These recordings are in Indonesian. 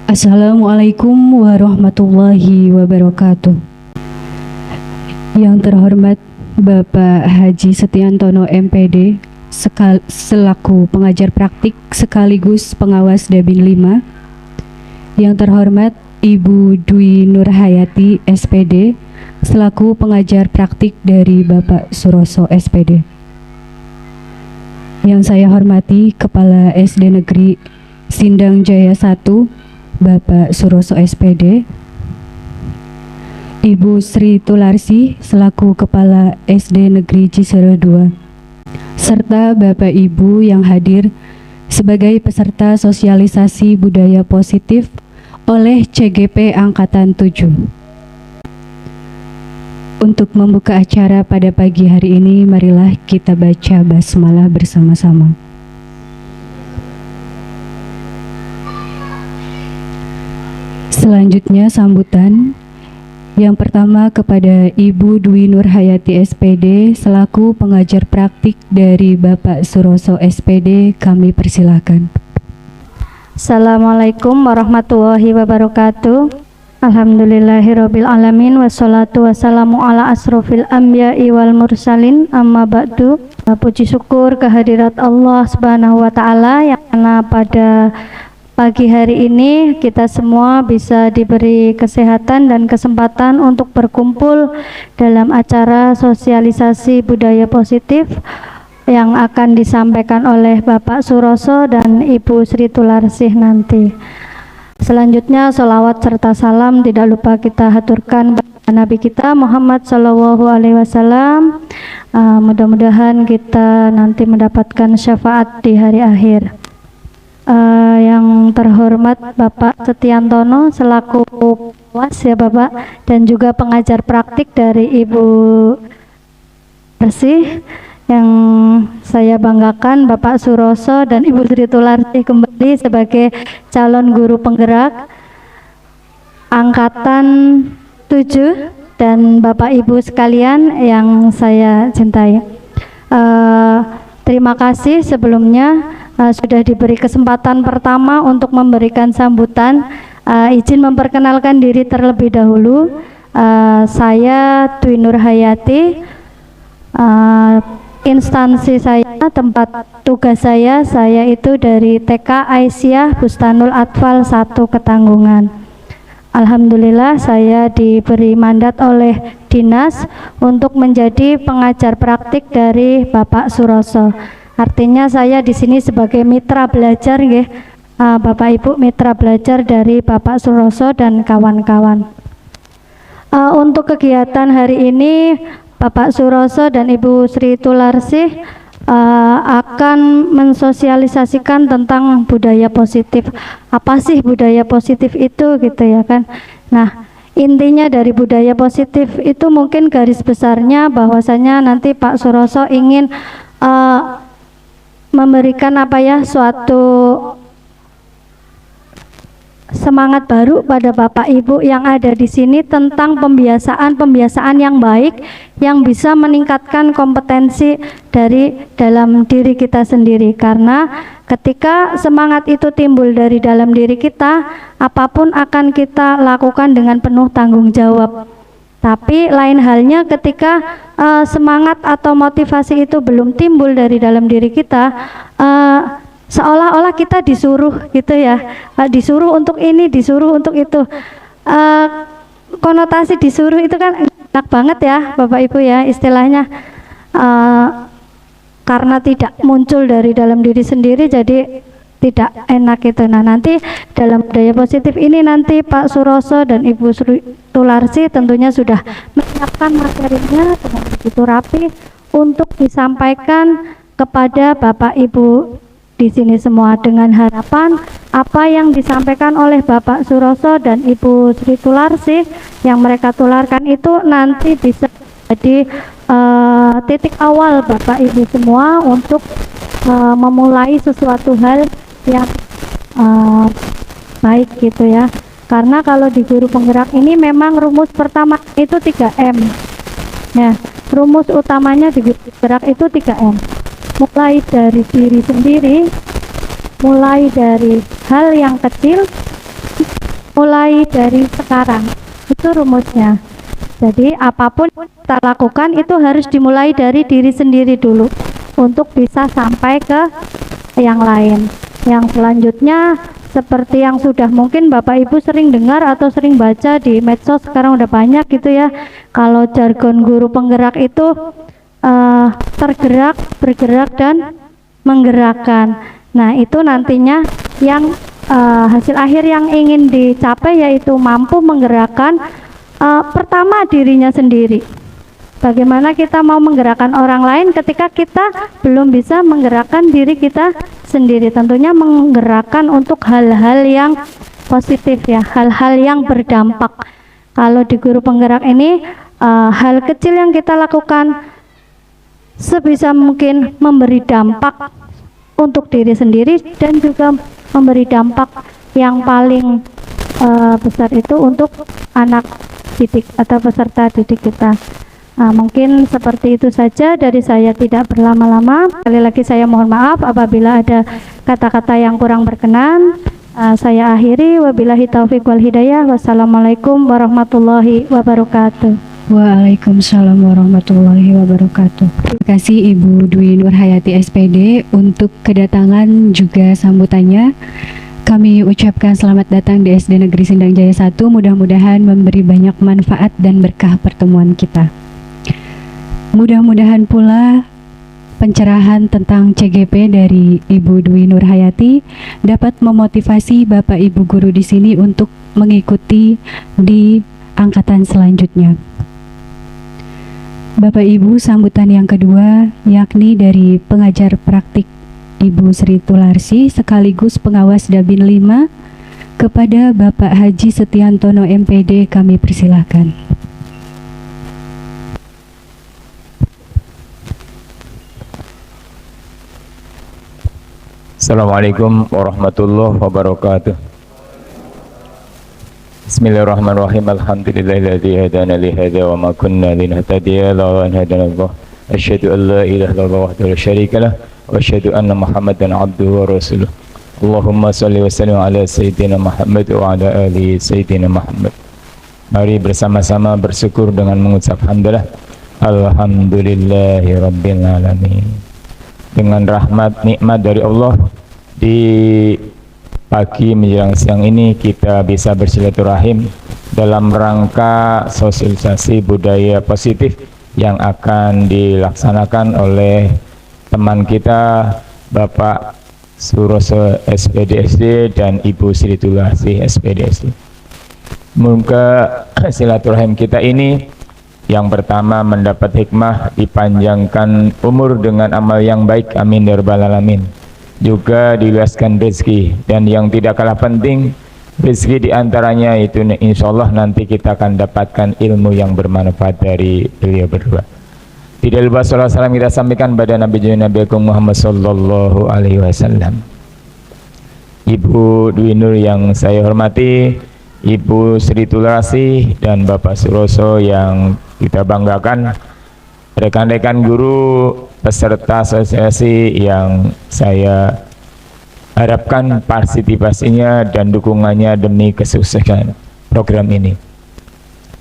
Assalamualaikum warahmatullahi wabarakatuh. Yang terhormat Bapak Haji Setiantono MPD selaku pengajar praktik sekaligus pengawas Dabin 5. Yang terhormat Ibu Dwi Nurhayati SPD selaku pengajar praktik dari Bapak Suroso SPD. Yang saya hormati Kepala SD Negeri Sindang Jaya 1 Bapak Suroso SPD, Ibu Sri Tularsi selaku Kepala SD Negeri Cisere 2, serta Bapak Ibu yang hadir sebagai peserta sosialisasi budaya positif oleh CGP Angkatan 7. Untuk membuka acara pada pagi hari ini, marilah kita baca basmalah bersama-sama. Selanjutnya sambutan. Yang pertama kepada Ibu Dwi Nurhayati SPD selaku pengajar praktik dari Bapak Suroso SPD, kami persilahkan. Assalamualaikum warahmatullahi wabarakatuh. Alhamdulillahirabbil alamin wassalatu wassalamu ala asrofil anbiya'i wal mursalin amma ba'du. Puji syukur kehadirat Allah Subhanahu wa taala yang mana pada pagi hari ini kita semua bisa diberi kesehatan dan kesempatan untuk berkumpul dalam acara sosialisasi budaya positif yang akan disampaikan oleh Bapak Suroso dan Ibu Sri Tularsih nanti. Selanjutnya sholawat serta salam tidak lupa kita haturkan kepada Nabi kita Muhammad SAW. Mudah-mudahan kita nanti mendapatkan syafaat di hari akhir. Yang terhormat Bapak Setiantono selaku pengawas ya Bapak, dan juga pengajar praktik dari Ibu Bersih, yang saya banggakan Bapak Suroso dan Ibu Sri Tularsih kembali sebagai calon guru penggerak Angkatan 7 dan Bapak Ibu sekalian yang saya cintai. Terima kasih sebelumnya sudah diberi kesempatan pertama untuk memberikan sambutan. Izin memperkenalkan diri terlebih dahulu. Saya Dwi Nurhayati. Instansi saya, tempat tugas saya itu dari TK Aisyah Bustanul Atfal 1 Ketanggungan. Alhamdulillah saya diberi mandat oleh dinas untuk menjadi pengajar praktik dari Bapak Suroso. Artinya saya di sini sebagai mitra belajar, Bapak Ibu mitra belajar dari Bapak Suroso dan kawan-kawan. Untuk kegiatan hari ini Bapak Suroso dan Ibu Sri Tularsih akan mensosialisasikan tentang budaya positif. Apa sih budaya positif itu gitu ya kan. Nah, intinya dari budaya positif itu mungkin garis besarnya bahwasanya nanti Pak Suroso ingin memberikan suatu semangat baru pada Bapak Ibu yang ada di sini tentang pembiasaan yang baik yang bisa meningkatkan kompetensi dari dalam diri kita sendiri. Karena ketika semangat itu timbul dari dalam diri kita, apapun akan kita lakukan dengan penuh tanggung jawab. Tapi lain halnya ketika semangat atau motivasi itu belum timbul dari dalam diri kita, seolah-olah kita disuruh gitu ya, disuruh untuk ini, disuruh untuk itu. Konotasi disuruh itu kan enak banget ya Bapak Ibu ya, istilahnya karena tidak muncul dari dalam diri sendiri jadi tidak enak itu. Nah, nanti dalam budaya positif ini nanti Pak Suroso dan Ibu Sri Tularsih tentunya sudah menyiapkan materinya dengan begitu rapi untuk disampaikan kepada Bapak Ibu di sini semua, dengan harapan apa yang disampaikan oleh Bapak Suroso dan Ibu Sri Tularsih yang mereka tularkan itu nanti bisa jadi titik awal Bapak Ibu semua untuk memulai sesuatu hal yang baik gitu ya. Karena kalau di guru penggerak ini memang rumus pertama itu 3M. Ya, rumus utamanya di guru penggerak itu 3M. Mulai dari diri sendiri, mulai dari hal yang kecil, mulai dari sekarang. Itu rumusnya. Jadi apapun kita lakukan itu harus dimulai dari diri sendiri dulu untuk bisa sampai ke yang lain. Yang selanjutnya seperti yang sudah mungkin Bapak Ibu sering dengar atau sering baca di medsos, sekarang udah banyak gitu ya. Kalau jargon guru penggerak itu tergerak, bergerak, dan menggerakkan. Nah, itu nantinya yang hasil akhir yang ingin dicapai yaitu mampu menggerakkan pertama dirinya sendiri. Bagaimana kita mau menggerakkan orang lain ketika kita belum bisa menggerakkan diri kita sendiri? Tentunya menggerakkan untuk hal-hal yang positif ya, hal-hal yang berdampak. Kalau di guru penggerak ini hal kecil yang kita lakukan sebisa mungkin memberi dampak untuk diri sendiri dan juga memberi dampak yang paling besar itu untuk anak didik atau peserta didik kita. Nah, mungkin seperti itu saja dari saya, tidak berlama-lama. Sekali lagi saya mohon maaf apabila ada kata-kata yang kurang berkenan. Saya akhiri, wabillahi taufiq wal hidayah. Wassalamualaikum warahmatullahi wabarakatuh. Waalaikumsalam warahmatullahi wabarakatuh. Terima kasih Ibu Dwi Nurhayati SPD untuk kedatangan juga sambutannya. Kami ucapkan selamat datang di SD Negeri Sindang Jaya 1. Mudah-mudahan memberi banyak manfaat dan berkah pertemuan kita. Mudah-mudahan pula pencerahan tentang CGP dari Ibu Dwi Nurhayati dapat memotivasi Bapak Ibu guru di sini untuk mengikuti di angkatan selanjutnya. Bapak Ibu, sambutan yang kedua yakni dari pengajar praktik Ibu Sri Tularsi sekaligus pengawas Dabin 5 kepada Bapak Haji Setiantono MPD, kami persilahkan. Assalamualaikum warahmatullahi wabarakatuh. Bismillahirrahmanirrahim. Alhamdulillahilladzi hadana li hadza wa ma kunna linahtadiya laula an hadana Allah. Asyhadu an la ilaha illallah wahdahu la syarika lah wa asyhadu anna Muhammadan abduhu wa rasuluh. Allahumma shalli wa sallim ala sayyidina Muhammad wa ala ali sayyidina Muhammad. Mari bersama-sama bersyukur dengan mengucap hamdalah. Alhamdulillahi rabbil alamin. Dengan rahmat nikmat dari Allah, di pagi menjelang siang ini kita bisa bersilaturahim dalam rangka sosialisasi budaya positif yang akan dilaksanakan oleh teman kita Bapak Suroso SPDSD dan Ibu Sri Tularsi SPDSD. Moga silaturahim kita ini yang pertama mendapat hikmah, dipanjangkan umur dengan amal yang baik, amin ya rabbal alamin. Juga diluaskan rezeki, dan yang tidak kalah penting rezeki diantaranya itu insyaallah nanti kita akan dapatkan ilmu yang bermanfaat dari beliau berdua. Tidak lupa salawat salam kita sampaikan pada Nabi Nabi Muhammad sallallahu alaihi wasallam. Ibu Dwi Nur yang saya hormati, Ibu Sri Tularsi dan Bapak Suroso yang kita banggakan, rekan-rekan guru peserta asosiasi yang saya harapkan partisipasinya dan dukungannya demi kesuksesan program ini.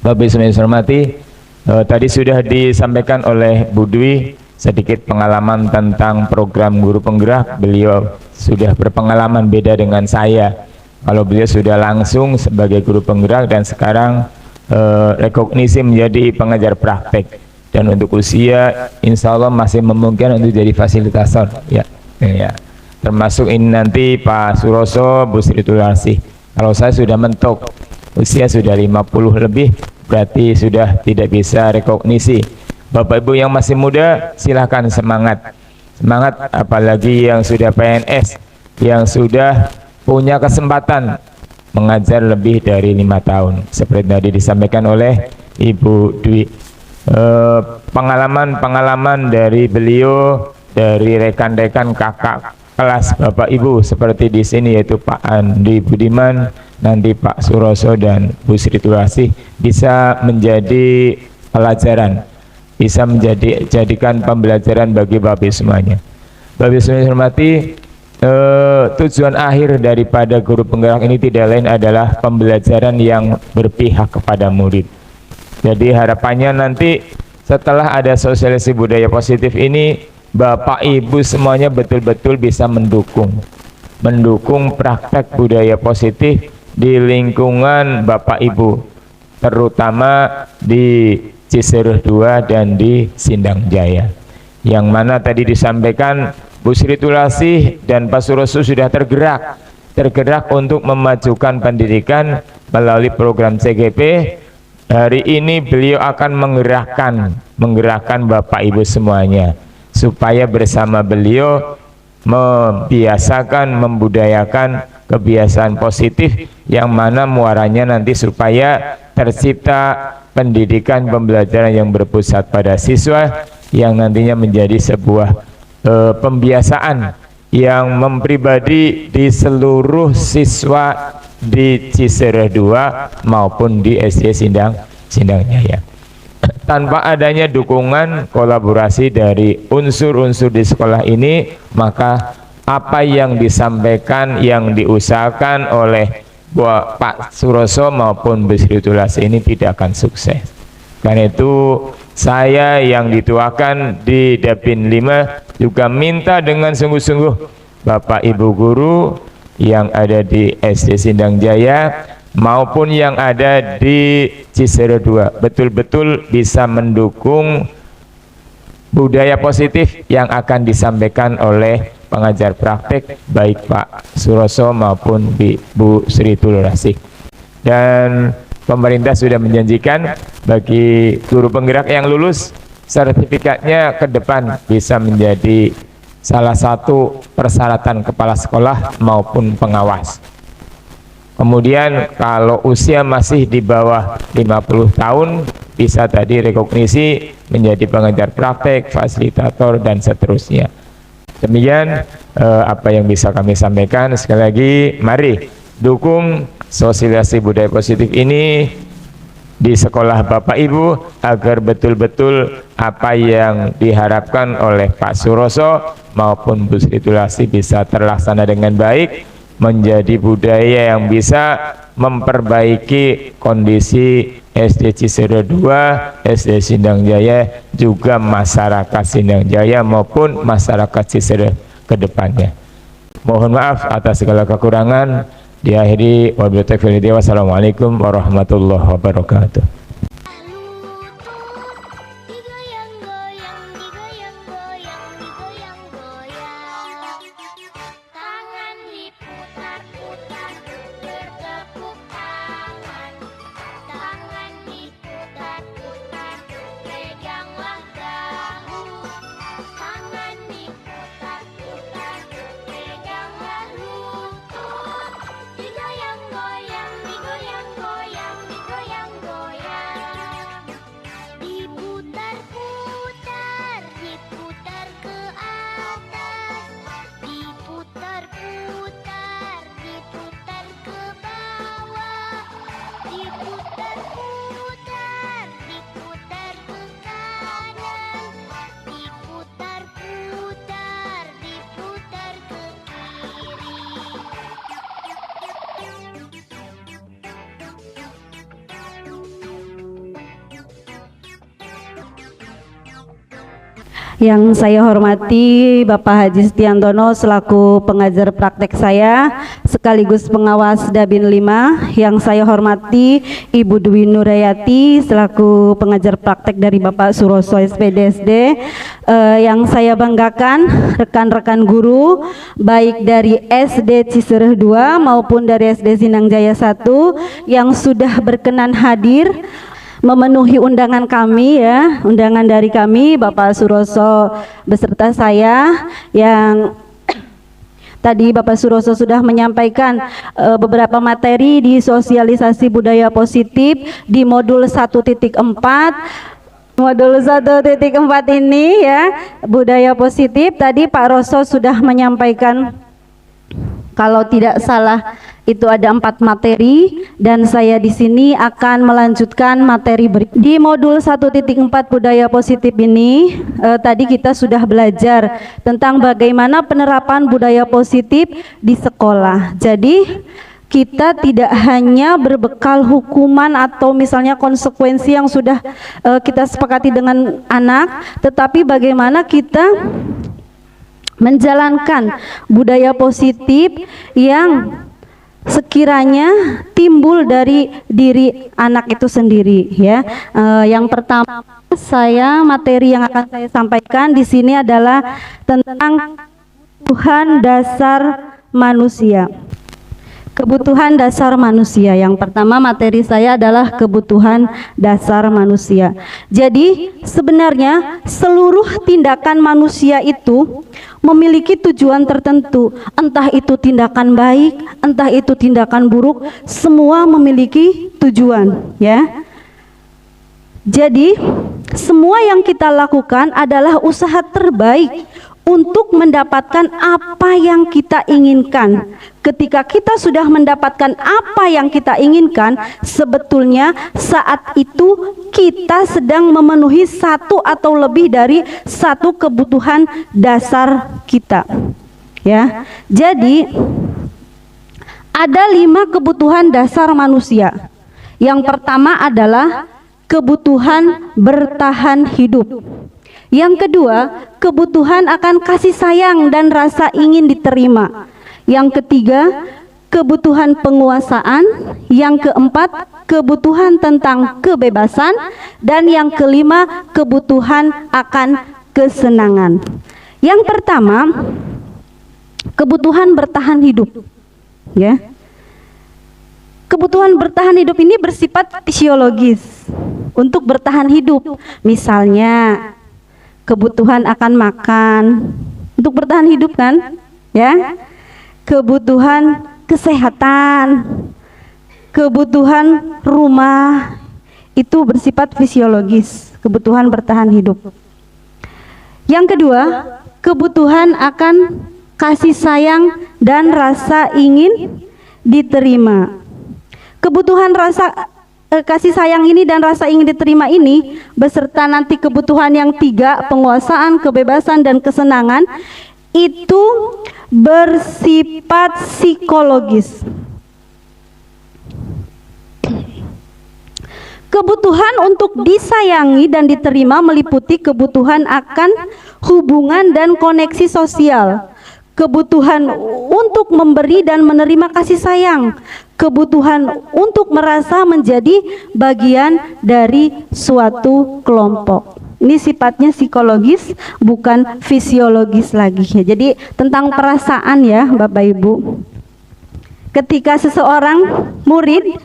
Bapak Ibu yang saya hormati, tadi sudah disampaikan oleh Bu Dwi sedikit pengalaman tentang program guru penggerak. Beliau sudah berpengalaman beda dengan saya. Kalau beliau sudah langsung sebagai guru penggerak dan sekarang rekognisi menjadi pengajar praktek, dan untuk usia insya Allah masih memungkinkan untuk jadi fasilitator ya, termasuk ini nanti Pak Suroso, Bu Sri Tularsi. Kalau saya sudah mentok usia sudah 50 lebih, berarti sudah tidak bisa rekognisi. Bapak Ibu yang masih muda silahkan semangat, apalagi yang sudah PNS, yang sudah punya kesempatan mengajar lebih dari 5 tahun seperti tadi disampaikan oleh Ibu Dwi. Pengalaman dari beliau, dari rekan-rekan kakak kelas Bapak Ibu seperti di sini, yaitu Pak Andi Budiman, nanti Pak Suroso dan Bu Sri Tulasih, bisa menjadi pelajaran, bisa jadikan pembelajaran bagi Bapak Ibu semuanya. Bapak Ibu semuanya hormati, tujuan akhir daripada guru penggerak ini tidak lain adalah pembelajaran yang berpihak kepada murid. Jadi harapannya nanti setelah ada sosialisasi budaya positif ini, Bapak Ibu semuanya betul-betul bisa mendukung praktek budaya positif di lingkungan Bapak Ibu, terutama di Cisereh 2 dan di Sindang Jaya, yang mana tadi disampaikan Bu Sri Tulasih dan Pak Suroso sudah tergerak untuk memajukan pendidikan melalui program CGP. Hari ini beliau akan menggerakkan Bapak Ibu semuanya supaya bersama beliau membiasakan, membudayakan kebiasaan positif yang mana muaranya nanti supaya tercipta pendidikan pembelajaran yang berpusat pada siswa, yang nantinya menjadi sebuah pembiasaan yang mempribadi di seluruh siswa di Cisereh 2 maupun di SD Sindang Jaya. Tanpa adanya dukungan kolaborasi dari unsur-unsur di sekolah ini, maka apa yang disampaikan, yang diusahakan oleh Pak Suroso maupun Bu Sri Tulasih ini tidak akan sukses. Karena itu saya yang dituakan di Dapin 5 juga minta dengan sungguh-sungguh Bapak Ibu guru yang ada di SD Sindang Jaya maupun yang ada di Cisereh 2 betul-betul bisa mendukung budaya positif yang akan disampaikan oleh pengajar praktek baik Pak Suroso maupun Bu Sri Tulasih. Dan pemerintah sudah menjanjikan bagi guru penggerak yang lulus, sertifikatnya ke depan bisa menjadi salah satu persyaratan kepala sekolah maupun pengawas. Kemudian kalau usia masih di bawah 50 tahun bisa tadi rekognisi menjadi pengajar praktek, fasilitator dan seterusnya. Demikian apa yang bisa kami sampaikan. Sekali lagi mari dukung sosialisasi budaya positif ini di sekolah Bapak Ibu agar betul-betul apa yang diharapkan oleh Pak Suroso maupun Bu Sri Tulasih bisa terlaksana dengan baik, menjadi budaya yang bisa memperbaiki kondisi SD Cisereh 2, SD Sindang Jaya, juga masyarakat Sindang Jaya maupun masyarakat Cisereh ke depannya. Mohon maaf atas segala kekurangan. Diakhiri wabillahi taufiq. Wassalamualaikum warahmatullahi wabarakatuh. Yang saya hormati Bapak Haji Setiantono selaku pengajar praktek saya sekaligus pengawas Dabin 5. Yang saya hormati Ibu Dwi Nurayati selaku pengajar praktek dari Bapak Suroso SPDSD. Yang saya banggakan rekan-rekan guru baik dari SD Cisereh 2 maupun dari SD Sindang Jaya 1 yang sudah berkenan hadir memenuhi undangan kami, ya, undangan dari kami Bapak Suroso beserta saya, yang tadi Bapak Suroso sudah menyampaikan beberapa materi di sosialisasi budaya positif di modul 1.4. Modul 1.4 ini ya, budaya positif. Tadi Pak Roso sudah menyampaikan, kalau tidak salah itu ada 4 materi, dan saya di sini akan melanjutkan materi di modul 1.4 budaya positif ini. Tadi kita sudah belajar tentang bagaimana penerapan budaya positif di sekolah. Jadi kita tidak hanya berbekal hukuman atau misalnya konsekuensi yang sudah kita sepakati dengan anak, tetapi bagaimana kita menjalankan budaya positif yang sekiranya timbul dari diri anak itu sendiri ya. Yang pertama, materi yang akan saya sampaikan di sini adalah tentang kebutuhan dasar manusia. Kebutuhan dasar manusia. Yang pertama materi saya adalah kebutuhan dasar manusia. Jadi sebenarnya seluruh tindakan manusia itu memiliki tujuan tertentu. Entah itu tindakan baik, entah itu tindakan buruk, semua memiliki tujuan ya. Jadi semua yang kita lakukan adalah usaha terbaik untuk mendapatkan apa yang kita inginkan. Ketika kita sudah mendapatkan apa yang kita inginkan, sebetulnya saat itu kita sedang memenuhi satu atau lebih dari satu kebutuhan dasar kita. Ya. Jadi ada 5 kebutuhan dasar manusia. Yang pertama adalah kebutuhan bertahan hidup. Yang kedua, kebutuhan akan kasih sayang dan rasa ingin diterima. Yang ketiga, kebutuhan penguasaan. Yang keempat, kebutuhan tentang kebebasan. Dan yang kelima, kebutuhan akan kesenangan. Yang pertama, kebutuhan bertahan hidup. Ya. Kebutuhan bertahan hidup ini bersifat fisiologis. Untuk bertahan hidup, misalnya kebutuhan akan makan untuk bertahan hidup kan ya, kebutuhan kesehatan, kebutuhan rumah, itu bersifat fisiologis, kebutuhan bertahan hidup. Yang kedua, kebutuhan akan kasih sayang dan rasa ingin diterima. Kebutuhan kasih sayang ini dan rasa ingin diterima ini beserta nanti kebutuhan yang 3, penguasaan, kebebasan, dan kesenangan, itu bersifat psikologis. Kebutuhan untuk disayangi dan diterima meliputi kebutuhan akan hubungan dan koneksi sosial, kebutuhan untuk memberi dan menerima kasih sayang, kebutuhan untuk merasa menjadi bagian dari suatu kelompok. Ini sifatnya psikologis, bukan fisiologis lagi. Jadi tentang perasaan ya Bapak Ibu. Ketika seseorang murid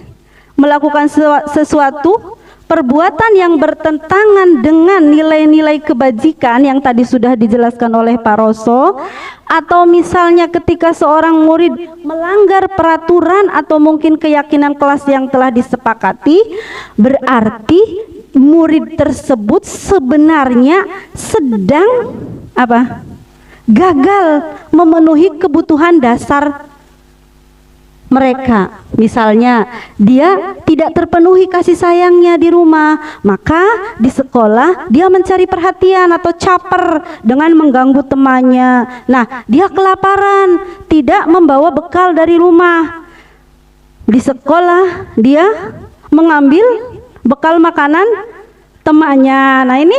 melakukan sesuatu perbuatan yang bertentangan dengan nilai-nilai kebajikan yang tadi sudah dijelaskan oleh Pak Roso, atau misalnya ketika seorang murid melanggar peraturan atau mungkin keyakinan kelas yang telah disepakati, berarti murid tersebut sebenarnya sedang gagal memenuhi kebutuhan dasar mereka. Misalnya dia tidak terpenuhi kasih sayangnya di rumah, maka di sekolah dia mencari perhatian atau caper dengan mengganggu temannya. Nah, dia kelaparan, tidak membawa bekal dari rumah. Di sekolah dia mengambil bekal makanan temannya. Nah, ini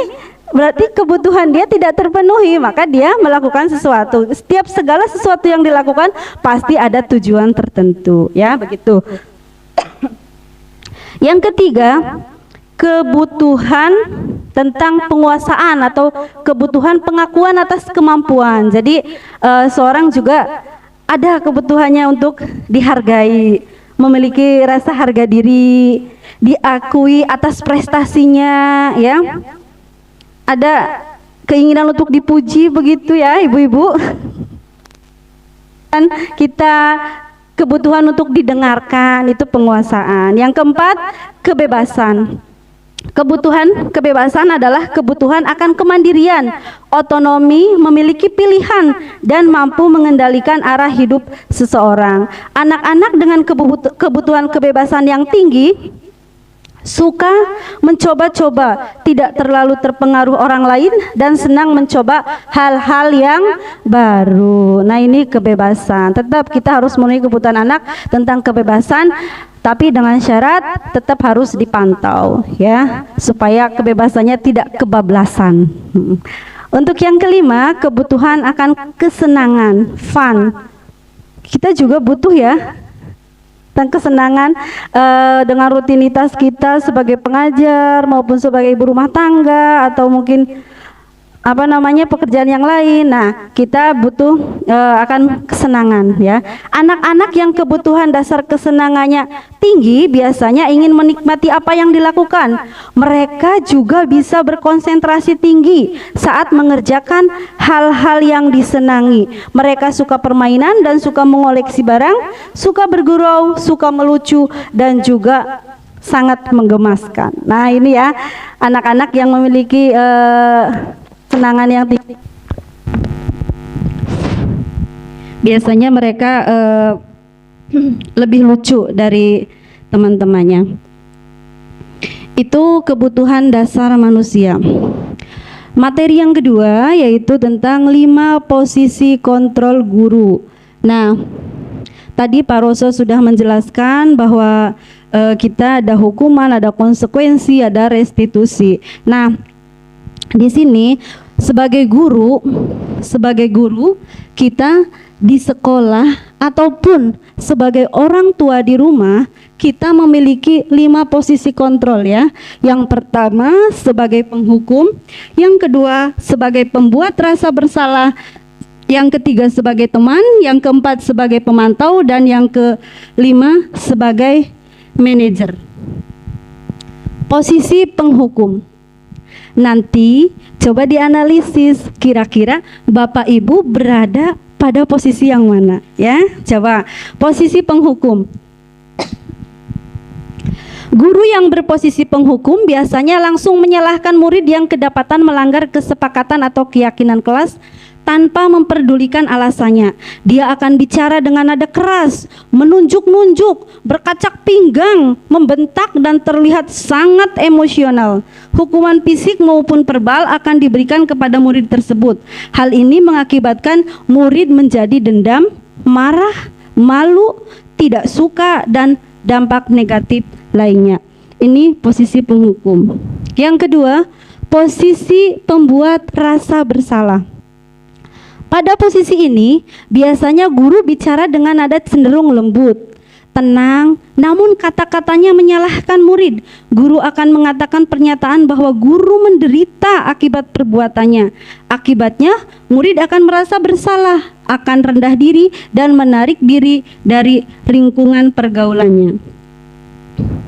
berarti kebutuhan dia tidak terpenuhi, maka dia melakukan sesuatu. Setiap segala sesuatu yang dilakukan pasti ada tujuan tertentu, ya begitu. Yang ketiga, kebutuhan tentang penguasaan atau kebutuhan pengakuan atas kemampuan. Jadi seorang juga ada kebutuhannya untuk dihargai, memiliki rasa harga diri, diakui atas prestasinya, ya. Ada keinginan untuk dipuji begitu ya ibu-ibu. Dan kita kebutuhan untuk didengarkan, itu penguasaan. Yang keempat, kebebasan. Kebutuhan kebebasan adalah kebutuhan akan kemandirian, otonomi, memiliki pilihan, dan mampu mengendalikan arah hidup seseorang. Anak-anak dengan kebutuhan kebebasan yang tinggi suka mencoba-coba, tidak terlalu terpengaruh orang lain, dan senang mencoba hal-hal yang baru. Nah, ini kebebasan. Tetap kita harus memenuhi kebutuhan anak tentang kebebasan, tapi dengan syarat tetap harus dipantau ya, supaya kebebasannya tidak kebablasan. Untuk yang kelima, kebutuhan akan kesenangan, fun. Kita juga butuh ya tentang kesenangan dengan rutinitas kita sebagai pengajar maupun sebagai ibu rumah tangga atau mungkin pekerjaan yang lain. Nah, kita butuh akan kesenangan ya. Anak-anak yang kebutuhan dasar kesenangannya tinggi biasanya ingin menikmati apa yang dilakukan. Mereka juga bisa berkonsentrasi tinggi saat mengerjakan hal-hal yang disenangi. Mereka suka permainan dan suka mengoleksi barang, suka bergurau, suka melucu, dan juga sangat menggemaskan. Nah, ini ya anak-anak yang memiliki kesenangan yang tinggi. Biasanya mereka lebih lucu dari teman-temannya. Itu kebutuhan dasar manusia. Materi yang kedua yaitu tentang 5 posisi kontrol guru. Nah, tadi Pak Roso sudah menjelaskan bahwa kita ada hukuman, ada konsekuensi, ada restitusi. Nah, di sini sebagai guru kita di sekolah ataupun sebagai orang tua di rumah, kita memiliki 5 posisi kontrol ya. Yang pertama sebagai penghukum, yang kedua sebagai pembuat rasa bersalah, yang ketiga sebagai teman, yang keempat sebagai pemantau, dan yang kelima sebagai manajer. Posisi penghukum. Nanti coba dianalisis kira-kira Bapak Ibu berada pada posisi yang mana ya. Coba posisi penghukum. Guru yang berposisi penghukum biasanya langsung menyalahkan murid yang kedapatan melanggar kesepakatan atau keyakinan kelas tanpa memperdulikan alasannya. Dia akan bicara dengan nada keras, menunjuk-nunjuk, berkacak pinggang, membentak, dan terlihat sangat emosional. Hukuman fisik maupun verbal akan diberikan kepada murid tersebut. Hal ini mengakibatkan murid menjadi dendam, marah, malu, tidak suka, dan dampak negatif lainnya. Ini posisi penghukum. Yang kedua, posisi pembuat rasa bersalah. Pada posisi ini, biasanya guru bicara dengan nada cenderung lembut, tenang, namun kata-katanya menyalahkan murid. Guru akan mengatakan pernyataan bahwa guru menderita akibat perbuatannya. Akibatnya, murid akan merasa bersalah, akan rendah diri, dan menarik diri dari lingkungan pergaulannya.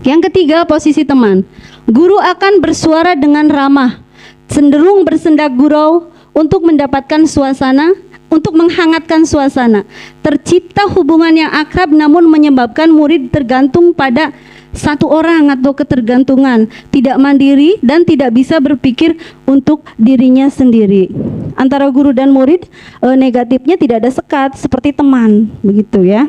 Yang ketiga, posisi teman. Guru akan bersuara dengan ramah, cenderung bersendak gurau, untuk mendapatkan suasana, untuk menghangatkan suasana. Tercipta hubungan yang akrab namun menyebabkan murid tergantung pada satu orang atau ketergantungan, tidak mandiri dan tidak bisa berpikir untuk dirinya sendiri. Antara guru dan murid negatifnya tidak ada sekat seperti teman, begitu ya.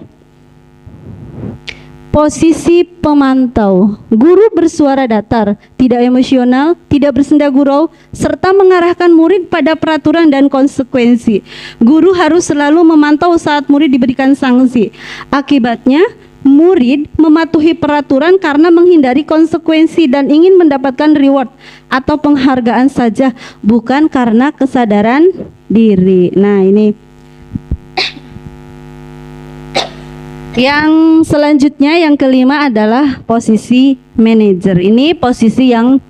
Posisi pemantau. Guru bersuara datar, tidak emosional, tidak bersendak gurau, serta mengarahkan murid pada peraturan dan konsekuensi. Guru harus selalu memantau saat murid diberikan sanksi. Akibatnya, murid mematuhi peraturan karena menghindari konsekuensi dan ingin mendapatkan reward atau penghargaan saja, bukan karena kesadaran diri. Nah, ini. Yang selanjutnya, yang kelima adalah posisi manajer. Ini posisi yang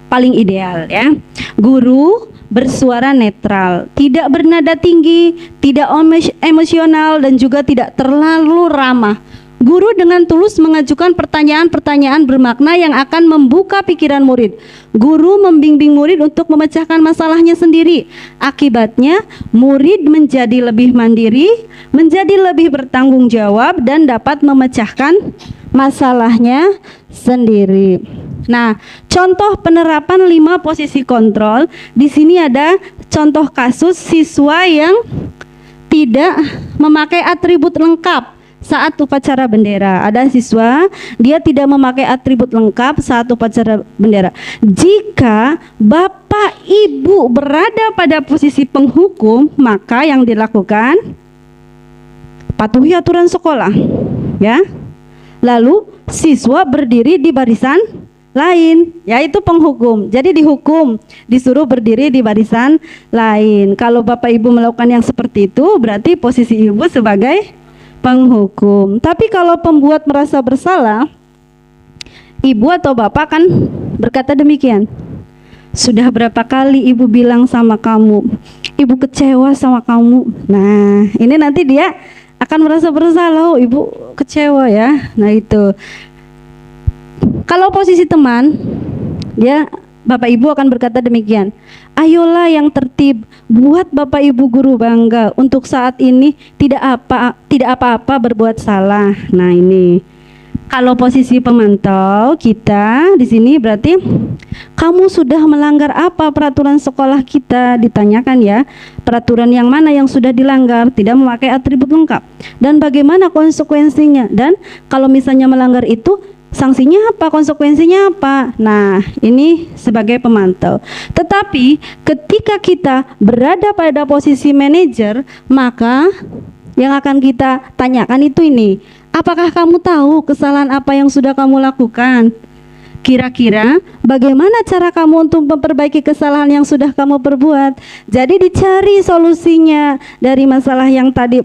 paling ideal ya. Guru bersuara netral, tidak bernada tinggi, tidak emosional, dan juga tidak terlalu ramah. Guru dengan tulus mengajukan pertanyaan-pertanyaan bermakna yang akan membuka pikiran murid. Guru membimbing murid untuk memecahkan masalahnya sendiri. Akibatnya, murid menjadi lebih mandiri, menjadi lebih bertanggung jawab, dan dapat memecahkan masalahnya sendiri. Nah, contoh penerapan 5 posisi kontrol. Di sini ada contoh kasus siswa yang tidak memakai atribut lengkap saat upacara bendera. Ada siswa dia tidak memakai atribut lengkap saat upacara bendera. Jika Bapak Ibu berada pada posisi penghukum, maka yang dilakukan patuhi aturan sekolah, ya. Lalu siswa berdiri di barisan lain, yaitu penghukum. Jadi dihukum, disuruh berdiri di barisan lain. Kalau Bapak Ibu melakukan yang seperti itu, berarti posisi Ibu sebagai penghukum. Tapi kalau pembuat merasa bersalah, Ibu atau Bapak kan berkata demikian. Sudah berapa kali Ibu bilang sama kamu, Ibu kecewa sama kamu. Nah, ini nanti dia akan merasa bersalah, oh Ibu kecewa ya. Nah itu. Kalau posisi teman, ya Bapak Ibu akan berkata demikian. Ayolah yang tertib, buat Bapak Ibu guru bangga. Untuk saat ini tidak apa-apa berbuat salah. Nah ini. Kalau posisi pemantau kita di sini berarti kamu sudah melanggar apa peraturan sekolah kita, ditanyakan ya. Peraturan yang mana yang sudah dilanggar, tidak memakai atribut lengkap, dan bagaimana konsekuensinya, dan kalau misalnya melanggar itu sanksinya apa, konsekuensinya apa. Nah ini sebagai pemantau. Tetapi ketika kita berada pada posisi manajer, maka yang akan kita tanyakan itu ini, apakah kamu tahu kesalahan apa yang sudah kamu lakukan? Kira-kira bagaimana cara kamu untuk memperbaiki kesalahan yang sudah kamu perbuat? Jadi dicari solusinya dari masalah yang tadi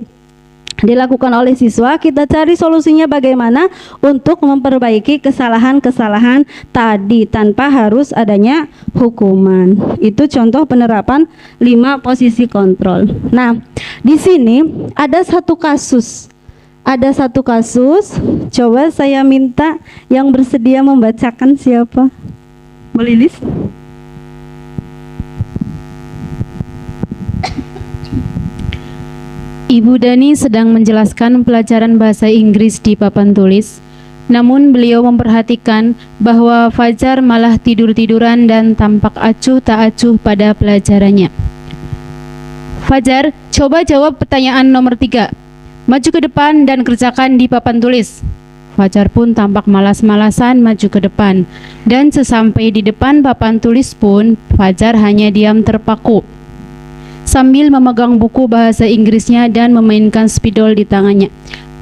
dilakukan oleh siswa, kita cari solusinya bagaimana untuk memperbaiki kesalahan-kesalahan tadi tanpa harus adanya hukuman. Itu contoh penerapan 5 posisi kontrol. Nah, di sini ada satu kasus. Coba saya minta yang bersedia membacakan siapa? Bu Lilis? Ibu Dani sedang menjelaskan pelajaran bahasa Inggris di papan tulis. Namun beliau memperhatikan bahwa Fajar malah tidur-tiduran dan tampak acuh tak acuh pada pelajarannya. Fajar, coba jawab pertanyaan nomor 3. Maju ke depan dan kerjakan di papan tulis. Fajar pun tampak malas-malasan maju ke depan. Dan sesampai di depan papan tulis pun, Fajar hanya diam terpaku sambil memegang buku bahasa Inggrisnya dan memainkan spidol di tangannya.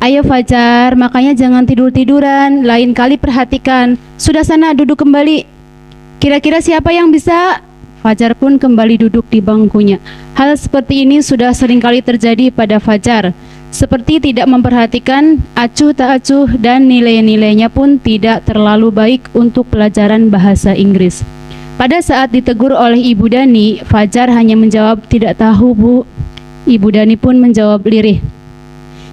Ayo Fajar, makanya jangan tidur-tiduran, lain kali perhatikan. Sudah sana duduk kembali. Kira-kira siapa yang bisa? Fajar pun kembali duduk di bangkunya. Hal seperti ini sudah seringkali terjadi pada Fajar. Seperti tidak memperhatikan, acuh tak acuh, dan nilai-nilainya pun tidak terlalu baik untuk pelajaran bahasa Inggris. Pada saat ditegur oleh Ibu Dani, Fajar hanya menjawab, tidak tahu Bu. Ibu Dani pun menjawab lirih,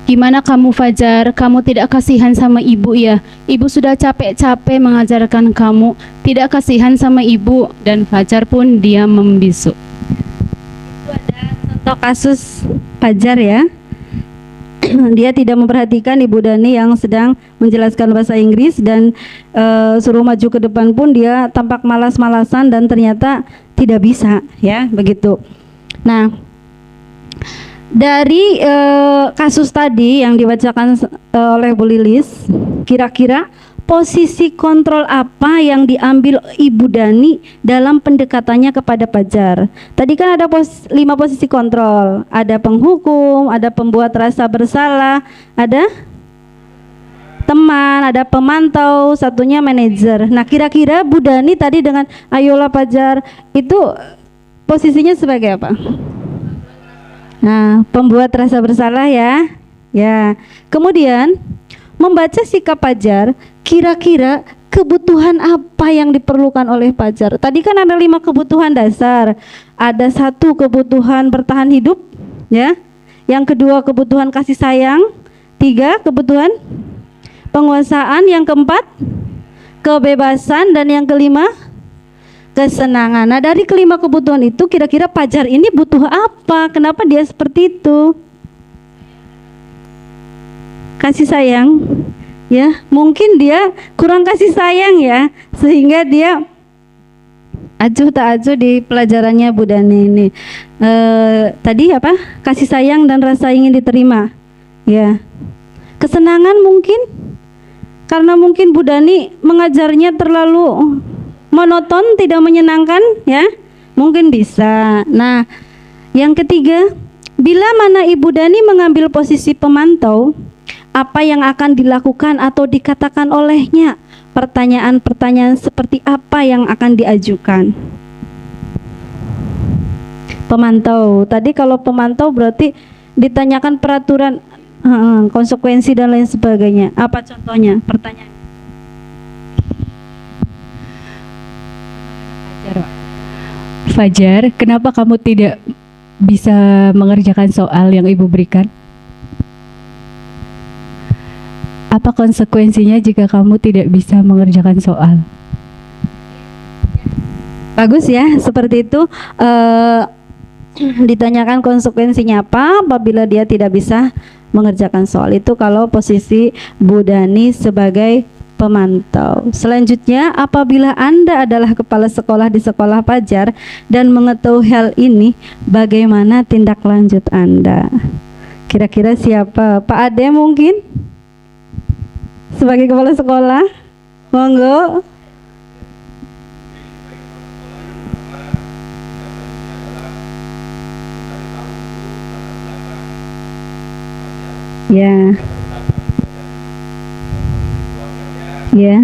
gimana kamu Fajar, kamu tidak kasihan sama ibu ya? Ibu sudah capek-capek mengajarkan kamu, tidak kasihan sama ibu. Dan Fajar pun diam membisu. Itu ada contoh kasus Fajar ya. Dia tidak memperhatikan Ibu Dani yang sedang menjelaskan bahasa Inggris dan suruh maju ke depan pun dia tampak malas-malasan dan ternyata tidak bisa ya, begitu. Nah, dari kasus tadi yang dibacakan oleh Bu Lilis, kira-kira posisi kontrol apa yang diambil Ibu Dani dalam pendekatannya kepada Fajar? Tadi kan ada 5 posisi kontrol, ada penghukum, ada pembuat rasa bersalah, ada teman, ada pemantau, satunya manajer. Nah, kira-kira Bu Dani tadi dengan ayolah Fajar itu posisinya sebagai apa? Nah, pembuat rasa bersalah ya. Ya. Kemudian membaca sikap Fajar, kira-kira kebutuhan apa yang diperlukan oleh Fajar? Tadi kan ada 5 kebutuhan dasar. Ada 1 kebutuhan bertahan hidup, ya. Yang kedua kebutuhan kasih sayang. 3 kebutuhan penguasaan. Yang keempat kebebasan, dan yang kelima kesenangan. Nah, dari kelima kebutuhan itu kira-kira Fajar ini butuh apa? Kenapa dia seperti itu? Kasih sayang. Ya, mungkin dia kurang kasih sayang ya, sehingga dia acuh tak acuh di pelajarannya Bu Dani ini. Tadi apa? Kasih sayang dan rasa ingin diterima. Ya, kesenangan mungkin, karena mungkin Bu Dani mengajarnya terlalu monoton, tidak menyenangkan ya, mungkin bisa. Nah, yang ketiga, bila mana Ibu Dani mengambil posisi pemantau, apa yang akan dilakukan atau dikatakan olehnya? Pertanyaan-pertanyaan seperti apa yang akan diajukan? Pemantau, tadi kalau pemantau berarti ditanyakan peraturan, konsekuensi dan lain sebagainya. Apa contohnya? Pertanyaan. Fajar, kenapa kamu tidak bisa mengerjakan soal yang Ibu berikan? Apa konsekuensinya jika kamu tidak bisa mengerjakan soal? Bagus ya, seperti itu. Ditanyakan konsekuensinya apa apabila dia tidak bisa mengerjakan soal. Itu kalau posisi Bu Dani sebagai pemantau. Selanjutnya, apabila Anda adalah kepala sekolah di sekolah Fajar dan mengetahui hal ini, bagaimana tindak lanjut Anda? Kira-kira siapa? Pak Ade mungkin? Sebagai kepala sekolah, monggo. Ya. Ya.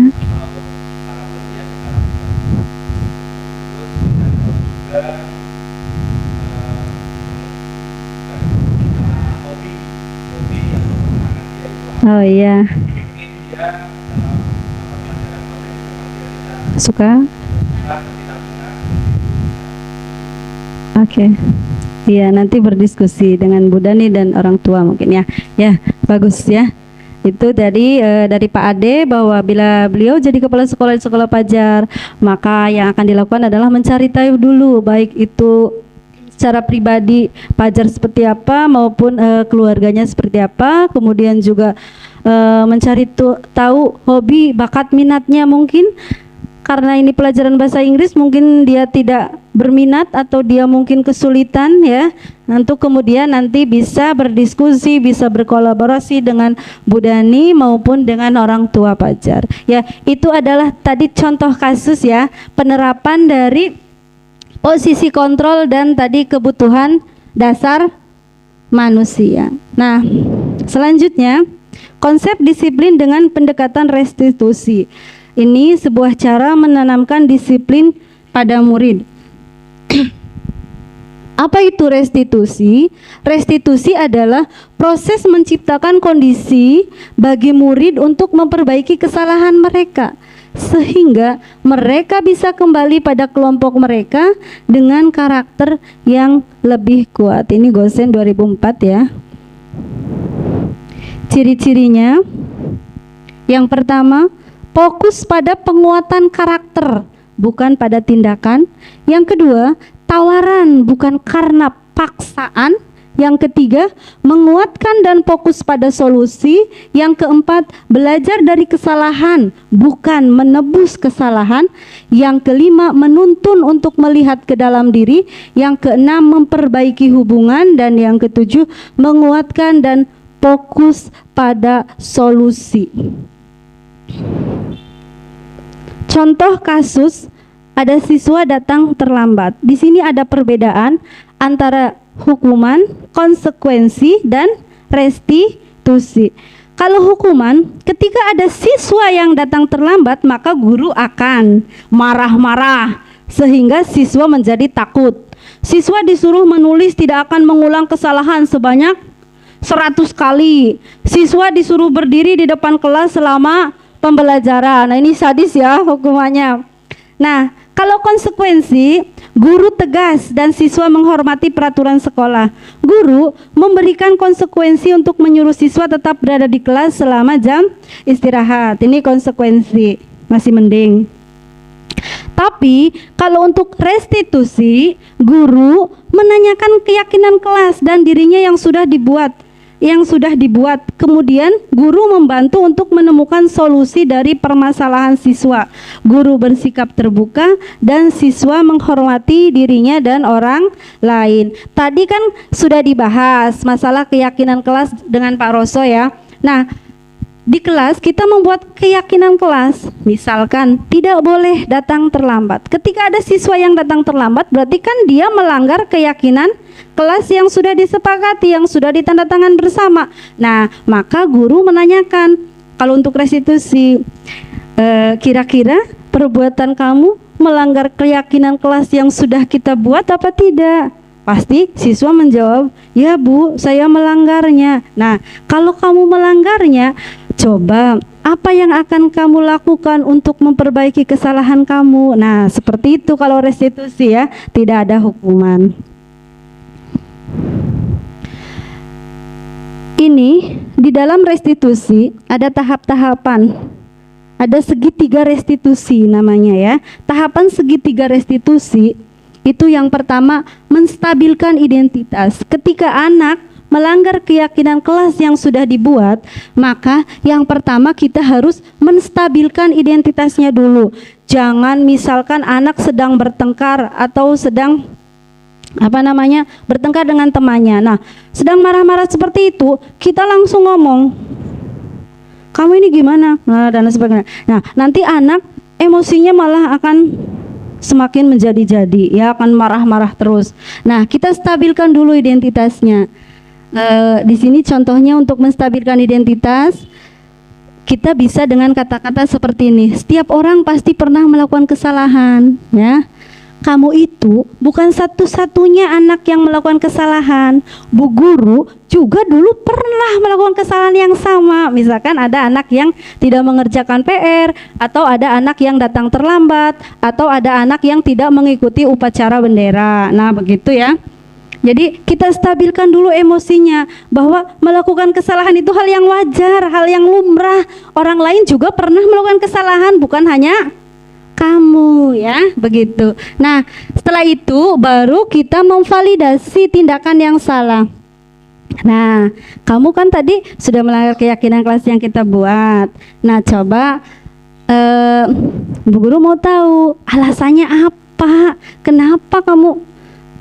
Oh iya. Suka? Oke. Iya, nanti berdiskusi dengan Bu Dani dan orang tua mungkin ya. Ya, bagus ya. Itu dari Pak Ade, bahwa bila beliau jadi kepala sekolah di sekolah Fajar, maka yang akan dilakukan adalah mencari tahu dulu, baik itu secara pribadi Fajar seperti apa maupun keluarganya seperti apa, kemudian juga mencari tahu hobi, bakat, minatnya mungkin. Karena ini pelajaran bahasa Inggris, mungkin dia tidak berminat atau dia mungkin kesulitan ya. Untuk kemudian nanti bisa berdiskusi, bisa berkolaborasi dengan Bu Dani maupun dengan orang tua Fajar. Ya, itu adalah tadi contoh kasus ya, penerapan dari posisi kontrol dan tadi kebutuhan dasar manusia. Nah, selanjutnya konsep disiplin dengan pendekatan restitusi. Ini sebuah cara menanamkan disiplin pada murid. Apa itu restitusi? Restitusi adalah proses menciptakan kondisi bagi murid untuk memperbaiki kesalahan mereka, sehingga mereka bisa kembali pada kelompok mereka dengan karakter yang lebih kuat. Ini Gosen 2004 ya. Ciri-cirinya, yang pertama, fokus pada penguatan karakter, bukan pada tindakan. Yang kedua, tawaran bukan karena paksaan. Yang ketiga, menguatkan dan fokus pada solusi. Yang keempat, belajar dari kesalahan, bukan menebus kesalahan. Yang kelima, menuntun untuk melihat ke dalam diri. Yang keenam, memperbaiki hubungan. Dan yang ketujuh, menguatkan dan fokus pada solusi. Contoh kasus, ada siswa datang terlambat. Di sini ada perbedaan antara hukuman, konsekuensi, dan restitusi. Kalau hukuman, ketika ada siswa yang datang terlambat, maka guru akan marah-marah sehingga siswa menjadi takut. Siswa disuruh menulis tidak akan mengulang kesalahan sebanyak 100 kali. Siswa disuruh berdiri di depan kelas selama pembelajaran. Nah, ini sadis ya hukumannya. Nah, kalau konsekuensi, guru tegas dan siswa menghormati peraturan sekolah. Guru memberikan konsekuensi untuk menyuruh siswa tetap berada di kelas selama jam istirahat. Ini konsekuensi, masih mending. Tapi kalau untuk restitusi, guru menanyakan keyakinan kelas dan dirinya yang sudah dibuat yang sudah dibuat. Kemudian guru membantu untuk menemukan solusi dari permasalahan siswa. Guru bersikap terbuka dan siswa menghormati dirinya dan orang lain. Tadi kan sudah dibahas masalah keyakinan kelas dengan Pak Roso ya. Nah, di kelas kita membuat keyakinan kelas. Misalkan tidak boleh datang terlambat. Ketika ada siswa yang datang terlambat, berarti kan dia melanggar keyakinan kelas yang sudah disepakati, yang sudah ditandatangan bersama. Nah, maka guru menanyakan, kalau untuk restitusi, kira-kira perbuatan kamu melanggar keyakinan kelas yang sudah kita buat apa tidak? Pasti siswa menjawab, ya Bu, saya melanggarnya. Nah, kalau kamu melanggarnya, coba apa yang akan kamu lakukan untuk memperbaiki kesalahan kamu? Nah, seperti itu kalau restitusi ya, tidak ada hukuman. Ini di dalam restitusi ada tahap-tahapan. Ada segitiga restitusi namanya ya. Tahapan segitiga restitusi itu yang pertama menstabilkan identitas. Ketika anak melanggar keyakinan kelas yang sudah dibuat, maka yang pertama kita harus menstabilkan identitasnya dulu. Jangan misalkan anak sedang bertengkar atau sedang bertengkar dengan temannya. Nah, sedang marah-marah seperti itu, kita langsung ngomong, kamu ini gimana? Nah, dan sebagainya. Nah, nanti anak emosinya malah akan semakin menjadi-jadi, ya akan marah-marah terus. Nah, kita stabilkan dulu identitasnya. Di sini contohnya untuk menstabilkan identitas, kita bisa dengan kata-kata seperti ini. Setiap orang pasti pernah melakukan kesalahan, ya. Kamu itu bukan satu-satunya anak yang melakukan kesalahan. Bu guru juga dulu pernah melakukan kesalahan yang sama. Misalkan ada anak yang tidak mengerjakan PR, atau ada anak yang datang terlambat, atau ada anak yang tidak mengikuti upacara bendera. Nah, begitu ya. Jadi kita stabilkan dulu emosinya, bahwa melakukan kesalahan itu hal yang wajar, hal yang lumrah. Orang lain juga pernah melakukan kesalahan, bukan hanya kamu, ya, begitu. Nah, setelah itu baru kita memvalidasi tindakan yang salah. Nah, kamu kan tadi sudah melanggar keyakinan kelas yang kita buat. Nah, coba Bu Guru mau tahu alasannya apa? Kenapa kamu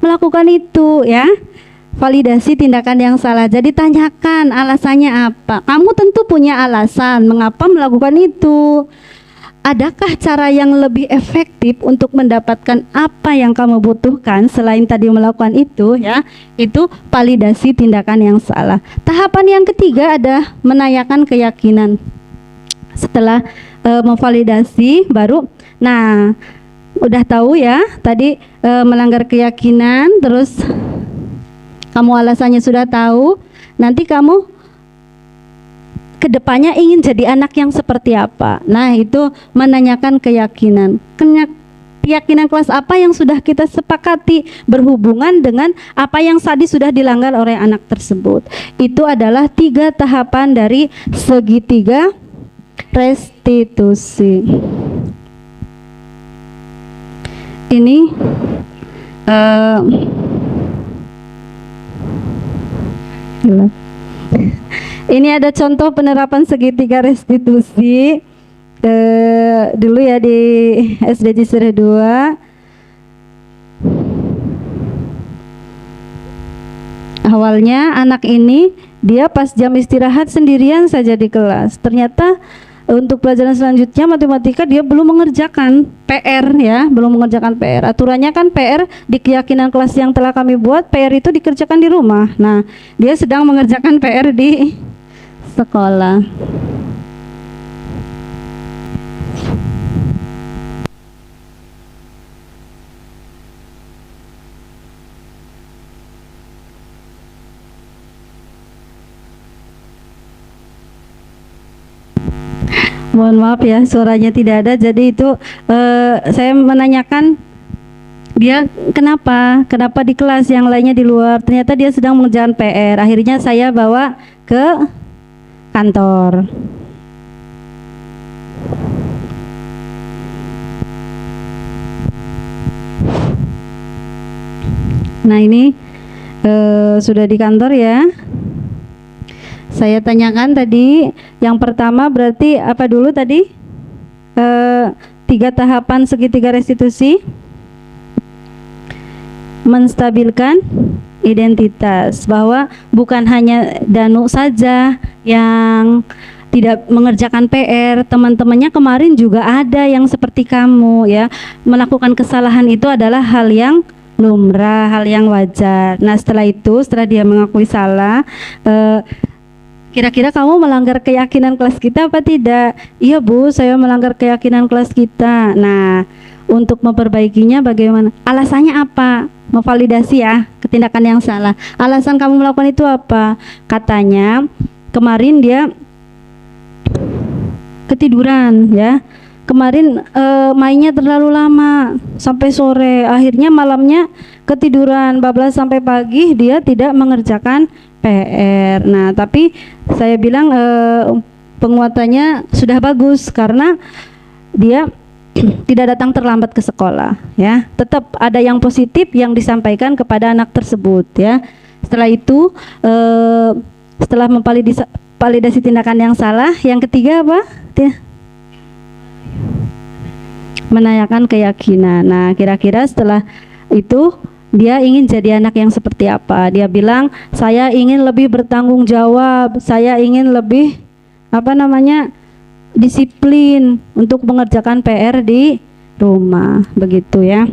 melakukan itu, ya? Validasi tindakan yang salah. Jadi tanyakan alasannya apa. Kamu tentu punya alasan mengapa melakukan itu. Adakah cara yang lebih efektif untuk mendapatkan apa yang kamu butuhkan selain tadi melakukan itu, ya? Itu validasi tindakan yang salah. Tahapan yang ketiga ada menanyakan keyakinan. Setelah memvalidasi baru, nah, udah tahu ya tadi melanggar keyakinan, terus kamu alasannya sudah tahu. Nanti kamu kedepannya ingin jadi anak yang seperti apa. Nah, itu menanyakan keyakinan. Keyakinan kelas apa yang sudah kita sepakati berhubungan dengan apa yang tadi sudah dilanggar oleh anak tersebut. Itu adalah 3 tahapan dari segitiga restitusi. Ini ini ada contoh penerapan segitiga restitusi dulu ya di SD Cisere 2. Awalnya anak ini dia pas jam istirahat sendirian saja di kelas. Ternyata untuk pelajaran selanjutnya matematika dia belum mengerjakan PR, ya, belum mengerjakan PR. Aturannya kan PR di keyakinan kelas yang telah kami buat, PR itu dikerjakan di rumah. Nah, dia sedang mengerjakan PR di sekolah. Mohon maaf ya, suaranya tidak ada. Jadi itu saya menanyakan dia kenapa di kelas, yang lainnya di luar. Ternyata dia sedang mengerjakan PR. Akhirnya saya bawa ke kantor. Nah, ini sudah di kantor ya. Saya tanyakan tadi, yang pertama berarti apa dulu tadi? 3 tahapan segitiga restitusi. Menstabilkan identitas, bahwa bukan hanya Danu saja yang tidak mengerjakan PR, teman-temannya kemarin juga ada yang seperti kamu ya. Melakukan kesalahan itu adalah hal yang lumrah, hal yang wajar. Nah setelah itu, setelah dia mengakui salah, kira-kira kamu melanggar keyakinan kelas kita apa tidak? Iya Bu, saya melanggar keyakinan kelas kita. Nah untuk memperbaikinya bagaimana? Alasannya apa? Memvalidasi ya ketindakan yang salah. Alasan kamu melakukan itu apa? Katanya kemarin dia ketiduran ya. Kemarin mainnya terlalu lama sampai sore, akhirnya malamnya ketiduran, bablas sampai pagi, dia tidak mengerjakan PR. Nah tapi saya bilang penguatannya sudah bagus karena dia tidak datang terlambat ke sekolah ya. Tetap ada yang positif yang disampaikan kepada anak tersebut ya. Setelah itu setelah memvalidasi tindakan yang salah, yang ketiga apa? Menanyakan keyakinan. Nah kira-kira setelah itu dia ingin jadi anak yang seperti apa? Dia bilang, saya ingin lebih bertanggung jawab, saya ingin lebih disiplin untuk mengerjakan PR di rumah, begitu ya.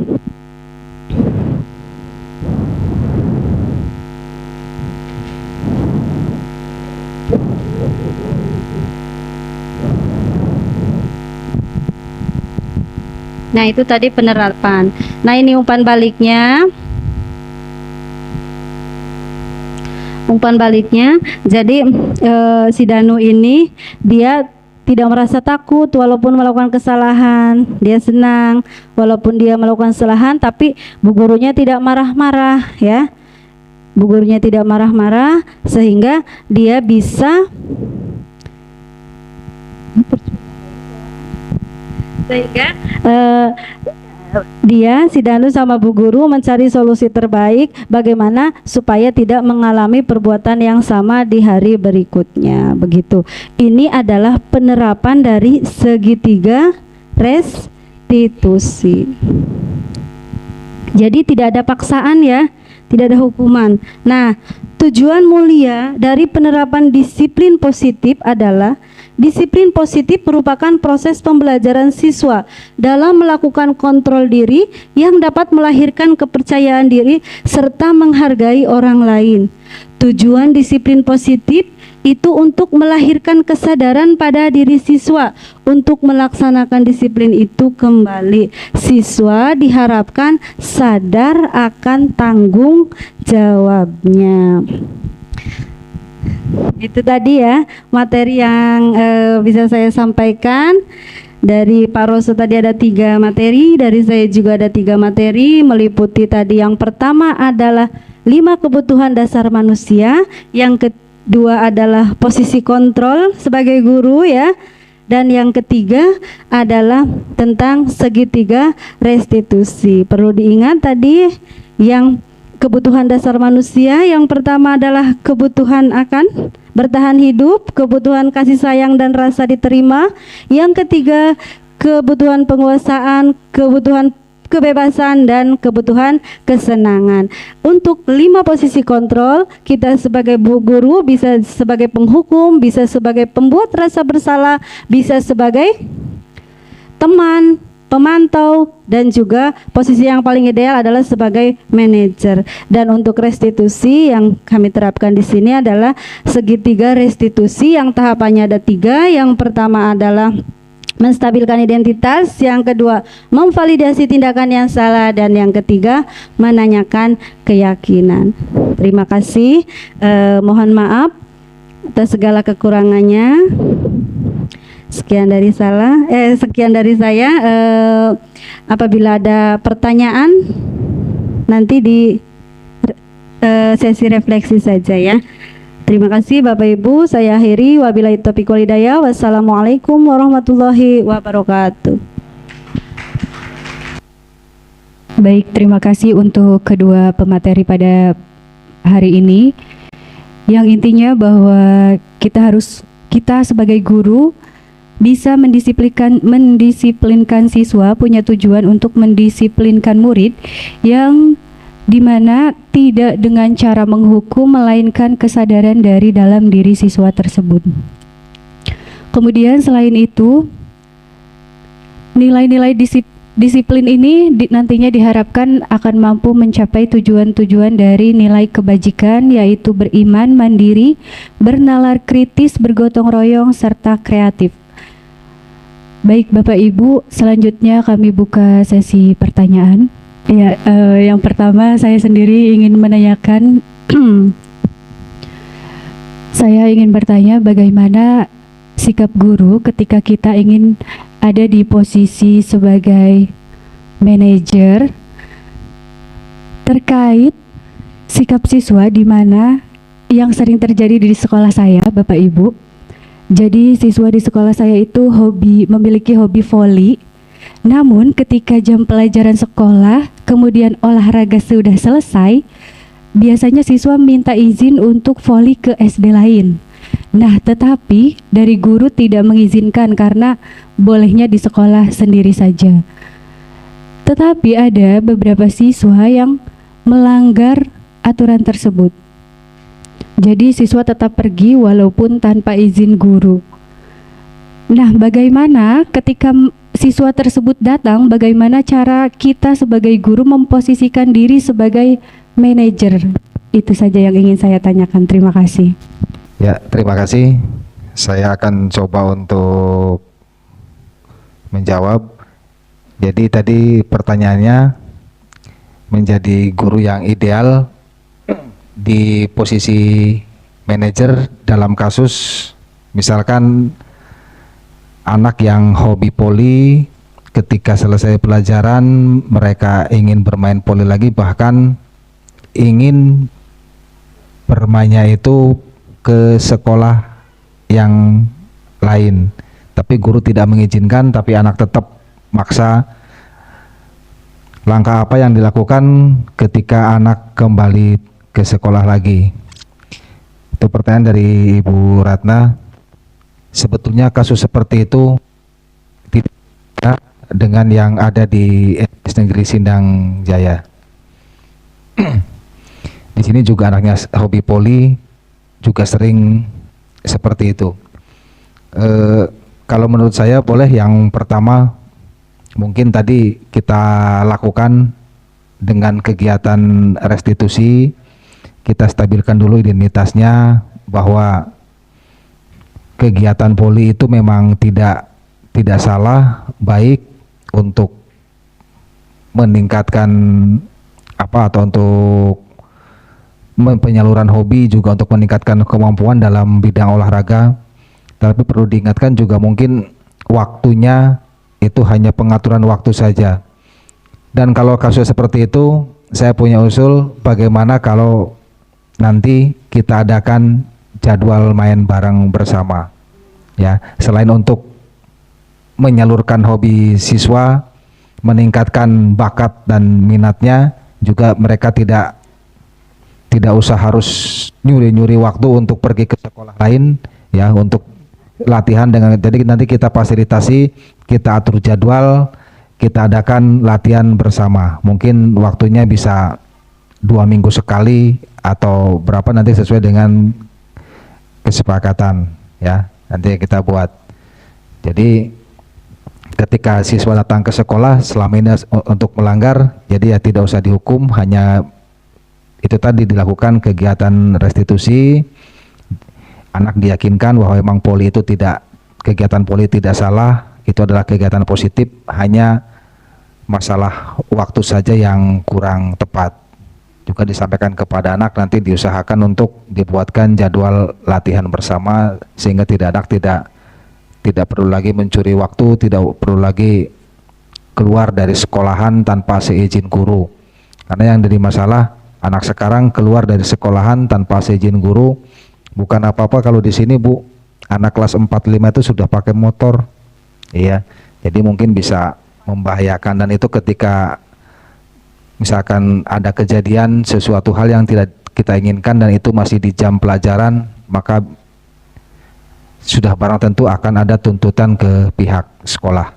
Nah itu tadi penerapan. Nah ini umpan baliknya. Umpan baliknya, jadi si Danu ini dia tidak merasa takut walaupun melakukan kesalahan. Dia senang walaupun dia melakukan kesalahan, tapi bu gurunya tidak marah-marah ya. Bu gurunya tidak marah-marah sehingga dia bisa si Danu sama bu guru mencari solusi terbaik bagaimana supaya tidak mengalami perbuatan yang sama di hari berikutnya, begitu. Ini adalah penerapan dari segitiga restitusi. Jadi tidak ada paksaan ya, tidak ada hukuman. Nah, tujuan mulia dari penerapan disiplin positif adalah disiplin positif merupakan proses pembelajaran siswa dalam melakukan kontrol diri yang dapat melahirkan kepercayaan diri serta menghargai orang lain. Tujuan disiplin positif itu untuk melahirkan kesadaran pada diri siswa untuk melaksanakan disiplin itu kembali. Siswa diharapkan sadar akan tanggung jawabnya. Itu tadi ya materi yang bisa saya sampaikan. Dari Pak Roso tadi ada 3 materi, dari saya juga ada 3 materi, meliputi tadi yang pertama adalah 5 kebutuhan dasar manusia, yang kedua adalah posisi kontrol sebagai guru ya, dan yang ketiga adalah tentang segitiga restitusi. Perlu diingat tadi yang kebutuhan dasar manusia, yang pertama adalah kebutuhan akan bertahan hidup, kebutuhan kasih sayang dan rasa diterima. Yang ketiga, kebutuhan penguasaan, kebutuhan kebebasan dan kebutuhan kesenangan. Untuk 5 posisi kontrol, kita sebagai guru bisa sebagai penghukum, bisa sebagai pembuat rasa bersalah, bisa sebagai teman, pemantau, dan juga posisi yang paling ideal adalah sebagai manajer. Dan untuk restitusi yang kami terapkan di sini adalah segitiga restitusi yang tahapannya ada 3. Yang pertama adalah menstabilkan identitas, yang kedua memvalidasi tindakan yang salah, dan yang ketiga menanyakan keyakinan. Terima kasih. Mohon maaf atas segala kekurangannya. Sekian dari saya. Apabila ada pertanyaan nanti di sesi refleksi saja ya. Terima kasih Bapak Ibu, saya akhiri. Wabillahi taufiq wal hidayah. Wassalamualaikum warahmatullahi wabarakatuh. Baik, terima kasih untuk kedua pemateri pada hari ini. yang intinya bahwa kita sebagai guru bisa mendisiplinkan siswa, punya tujuan untuk mendisiplinkan murid yang dimana tidak dengan cara menghukum melainkan kesadaran dari dalam diri siswa tersebut. Kemudian selain itu, nilai-nilai disiplin ini nantinya diharapkan akan mampu mencapai tujuan-tujuan dari nilai kebajikan, yaitu beriman, mandiri, bernalar kritis, bergotong royong, serta kreatif. Baik Bapak Ibu, selanjutnya kami buka sesi pertanyaan. Ya, yang pertama saya sendiri ingin menanyakan, saya ingin bertanya bagaimana sikap guru ketika kita ingin ada di posisi sebagai manajer terkait sikap siswa, di mana yang sering terjadi di sekolah saya, Bapak Ibu. Jadi siswa di sekolah saya itu memiliki hobi voli. Namun ketika jam pelajaran sekolah, kemudian olahraga sudah selesai, biasanya siswa minta izin untuk voli ke SD lain. Nah, tetapi dari guru tidak mengizinkan karena bolehnya di sekolah sendiri saja. Tetapi ada beberapa siswa yang melanggar aturan tersebut. Jadi siswa tetap pergi walaupun tanpa izin guru. Nah, bagaimana ketika siswa tersebut datang, bagaimana cara kita sebagai guru memposisikan diri sebagai manajer? Itu saja yang ingin saya tanyakan. Terima kasih. Ya, terima kasih. Saya akan coba untuk menjawab. Jadi tadi pertanyaannya, menjadi guru yang ideal di posisi manajer dalam kasus misalkan anak yang hobi poli, ketika selesai pelajaran mereka ingin bermain poli lagi, bahkan ingin bermainnya itu ke sekolah yang lain, tapi guru tidak mengizinkan, tapi anak tetap maksa. Langkah apa yang dilakukan ketika anak kembali ke sekolah lagi? Itu pertanyaan dari Ibu Ratna. Sebetulnya kasus seperti itu tidak dengan yang ada di SD Negeri Sindang Jaya. Di sini juga anaknya hobi poli, juga sering seperti itu. Kalau menurut saya boleh yang pertama mungkin tadi kita lakukan dengan kegiatan restitusi, kita stabilkan dulu identitasnya bahwa kegiatan poli itu memang tidak salah, baik untuk meningkatkan atau untuk penyaluran hobi, juga untuk meningkatkan kemampuan dalam bidang olahraga. Tapi perlu diingatkan juga mungkin waktunya itu hanya pengaturan waktu saja. Dan kalau kasus seperti itu, saya punya usul bagaimana kalau nanti kita adakan jadwal main bareng bersama. Ya, selain untuk menyalurkan hobi siswa, meningkatkan bakat dan minatnya, juga mereka tidak usah harus nyuri-nyuri waktu untuk pergi ke sekolah lain, ya, untuk latihan dengan. Jadi nanti kita fasilitasi, kita atur jadwal, kita adakan latihan bersama. Mungkin waktunya bisa 2 minggu sekali atau berapa, nanti sesuai dengan kesepakatan, ya, nanti kita buat. Jadi ketika siswa datang ke sekolah selama ini untuk melanggar, jadi ya tidak usah dihukum, hanya itu tadi dilakukan kegiatan restitusi, anak diyakinkan bahwa memang poli itu kegiatan poli tidak salah, itu adalah kegiatan positif, hanya masalah waktu saja yang kurang tepat. Juga disampaikan kepada anak, nanti diusahakan untuk dibuatkan jadwal latihan bersama, sehingga anak tidak perlu lagi mencuri waktu, tidak perlu lagi keluar dari sekolahan tanpa seizin guru. Karena yang jadi masalah, anak sekarang keluar dari sekolahan tanpa seizin guru. Bukan apa-apa kalau di sini, Bu, anak kelas 4-5 itu sudah pakai motor. Iya, jadi mungkin bisa membahayakan, dan itu ketika misalkan ada kejadian sesuatu hal yang tidak kita inginkan dan itu masih di jam pelajaran, maka sudah barang tentu akan ada tuntutan ke pihak sekolah.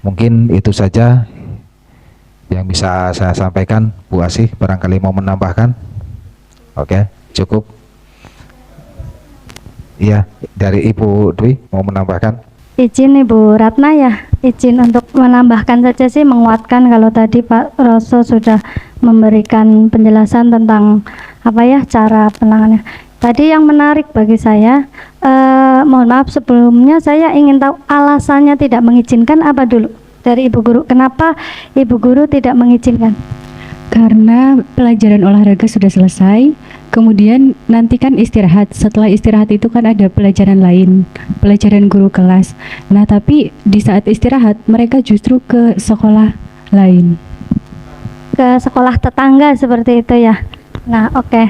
Mungkin itu saja yang bisa saya sampaikan. Bu Asih barangkali mau menambahkan. Oke, cukup. Iya, dari Ibu Dwi mau menambahkan. Izin Ibu Ratna ya, izin untuk menambahkan saja sih, menguatkan kalau tadi Pak Roso sudah memberikan penjelasan tentang apa ya cara penanganannya. Tadi yang menarik bagi saya, mohon maaf sebelumnya saya ingin tahu alasannya tidak mengizinkan apa dulu dari Ibu Guru. Kenapa Ibu Guru tidak mengizinkan? Karena pelajaran olahraga sudah selesai, kemudian nanti kan istirahat. Setelah istirahat itu kan ada pelajaran lain, pelajaran guru kelas. Nah, tapi di saat istirahat mereka justru ke sekolah lain. Ke sekolah tetangga seperti itu ya. Nah, oke.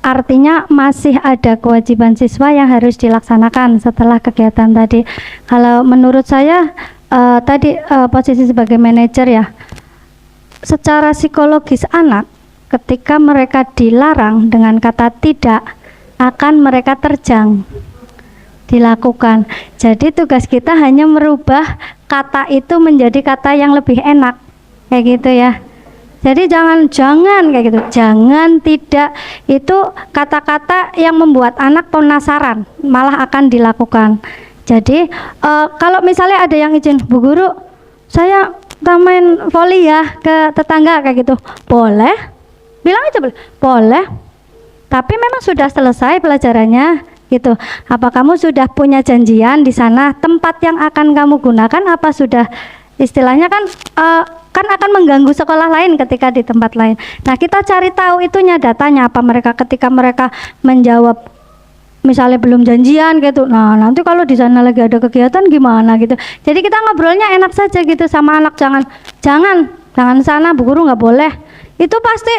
Artinya masih ada kewajiban siswa yang harus dilaksanakan setelah kegiatan tadi. Kalau menurut saya tadi posisi sebagai manajer ya, secara psikologis anak ketika mereka dilarang dengan kata tidak, akan mereka terjang dilakukan. Jadi tugas kita hanya merubah kata itu menjadi kata yang lebih enak, kayak gitu ya. Jadi jangan kayak gitu, jangan, tidak, itu kata-kata yang membuat anak penasaran, malah akan dilakukan. Jadi kalau misalnya ada yang izin, Bu Guru, saya main voli ya ke tetangga kayak gitu, boleh, bilang aja boleh, tapi memang sudah selesai pelajarannya gitu. Apa kamu sudah punya janjian di sana tempat yang akan kamu gunakan, apa sudah istilahnya kan kan akan mengganggu sekolah lain ketika di tempat lain. Nah, kita cari tahu itunya, datanya apa mereka ketika mereka menjawab misalnya belum janjian gitu. Nah, nanti kalau di sana lagi ada kegiatan gimana gitu. Jadi kita ngobrolnya enak saja gitu sama anak, jangan sana Bu Guru, nggak boleh. Itu pasti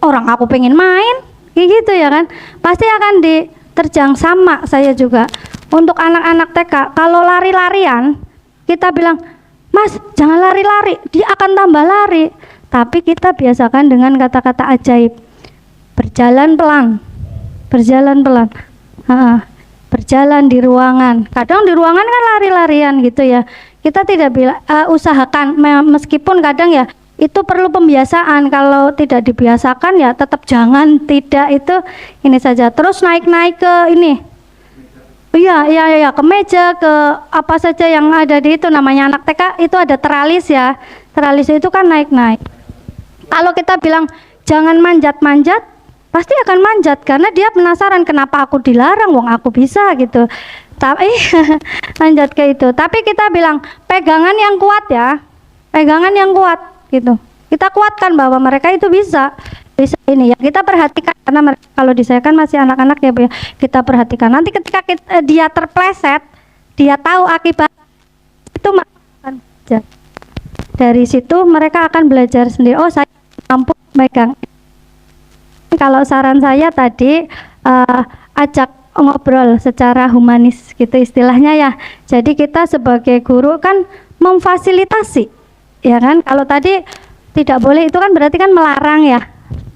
orang aku pengen main kayak gitu ya kan. Pasti akan diterjang. Sama saya juga untuk anak-anak TK, kalau lari-larian kita bilang, Mas, jangan lari-lari, dia akan tambah lari. Tapi kita biasakan dengan kata-kata ajaib. Berjalan pelan. Berjalan di ruangan. Kadang di ruangan kan lari-larian gitu ya. Kita tidak usahakan, meskipun kadang ya itu perlu pembiasaan. Kalau tidak dibiasakan ya tetap jangan, tidak, itu ini saja. Terus naik-naik ke ini. Iya, ke meja, ke apa saja yang ada di itu, namanya anak TK itu ada teralis ya. Teralis itu kan naik-naik. Kalau kita bilang jangan manjat-manjat, pasti akan manjat karena dia penasaran kenapa aku dilarang, wong aku bisa gitu. Tapi manjat ke itu. Tapi kita bilang pegangan yang kuat ya. Pegangan yang kuat gitu. Kita kuatkan bahwa mereka itu bisa ini ya, kita perhatikan karena mereka, kalau di saya kan masih anak-anak ya Bu ya, kita perhatikan nanti ketika dia terpleset, dia tahu akibat itu akan belajar. Dari situ mereka akan belajar sendiri, oh saya mampu megang. Kalau saran saya tadi ajak ngobrol secara humanis gitu istilahnya ya. Jadi kita sebagai guru kan memfasilitasi ya kan. Kalau tadi tidak boleh itu kan berarti kan melarang ya.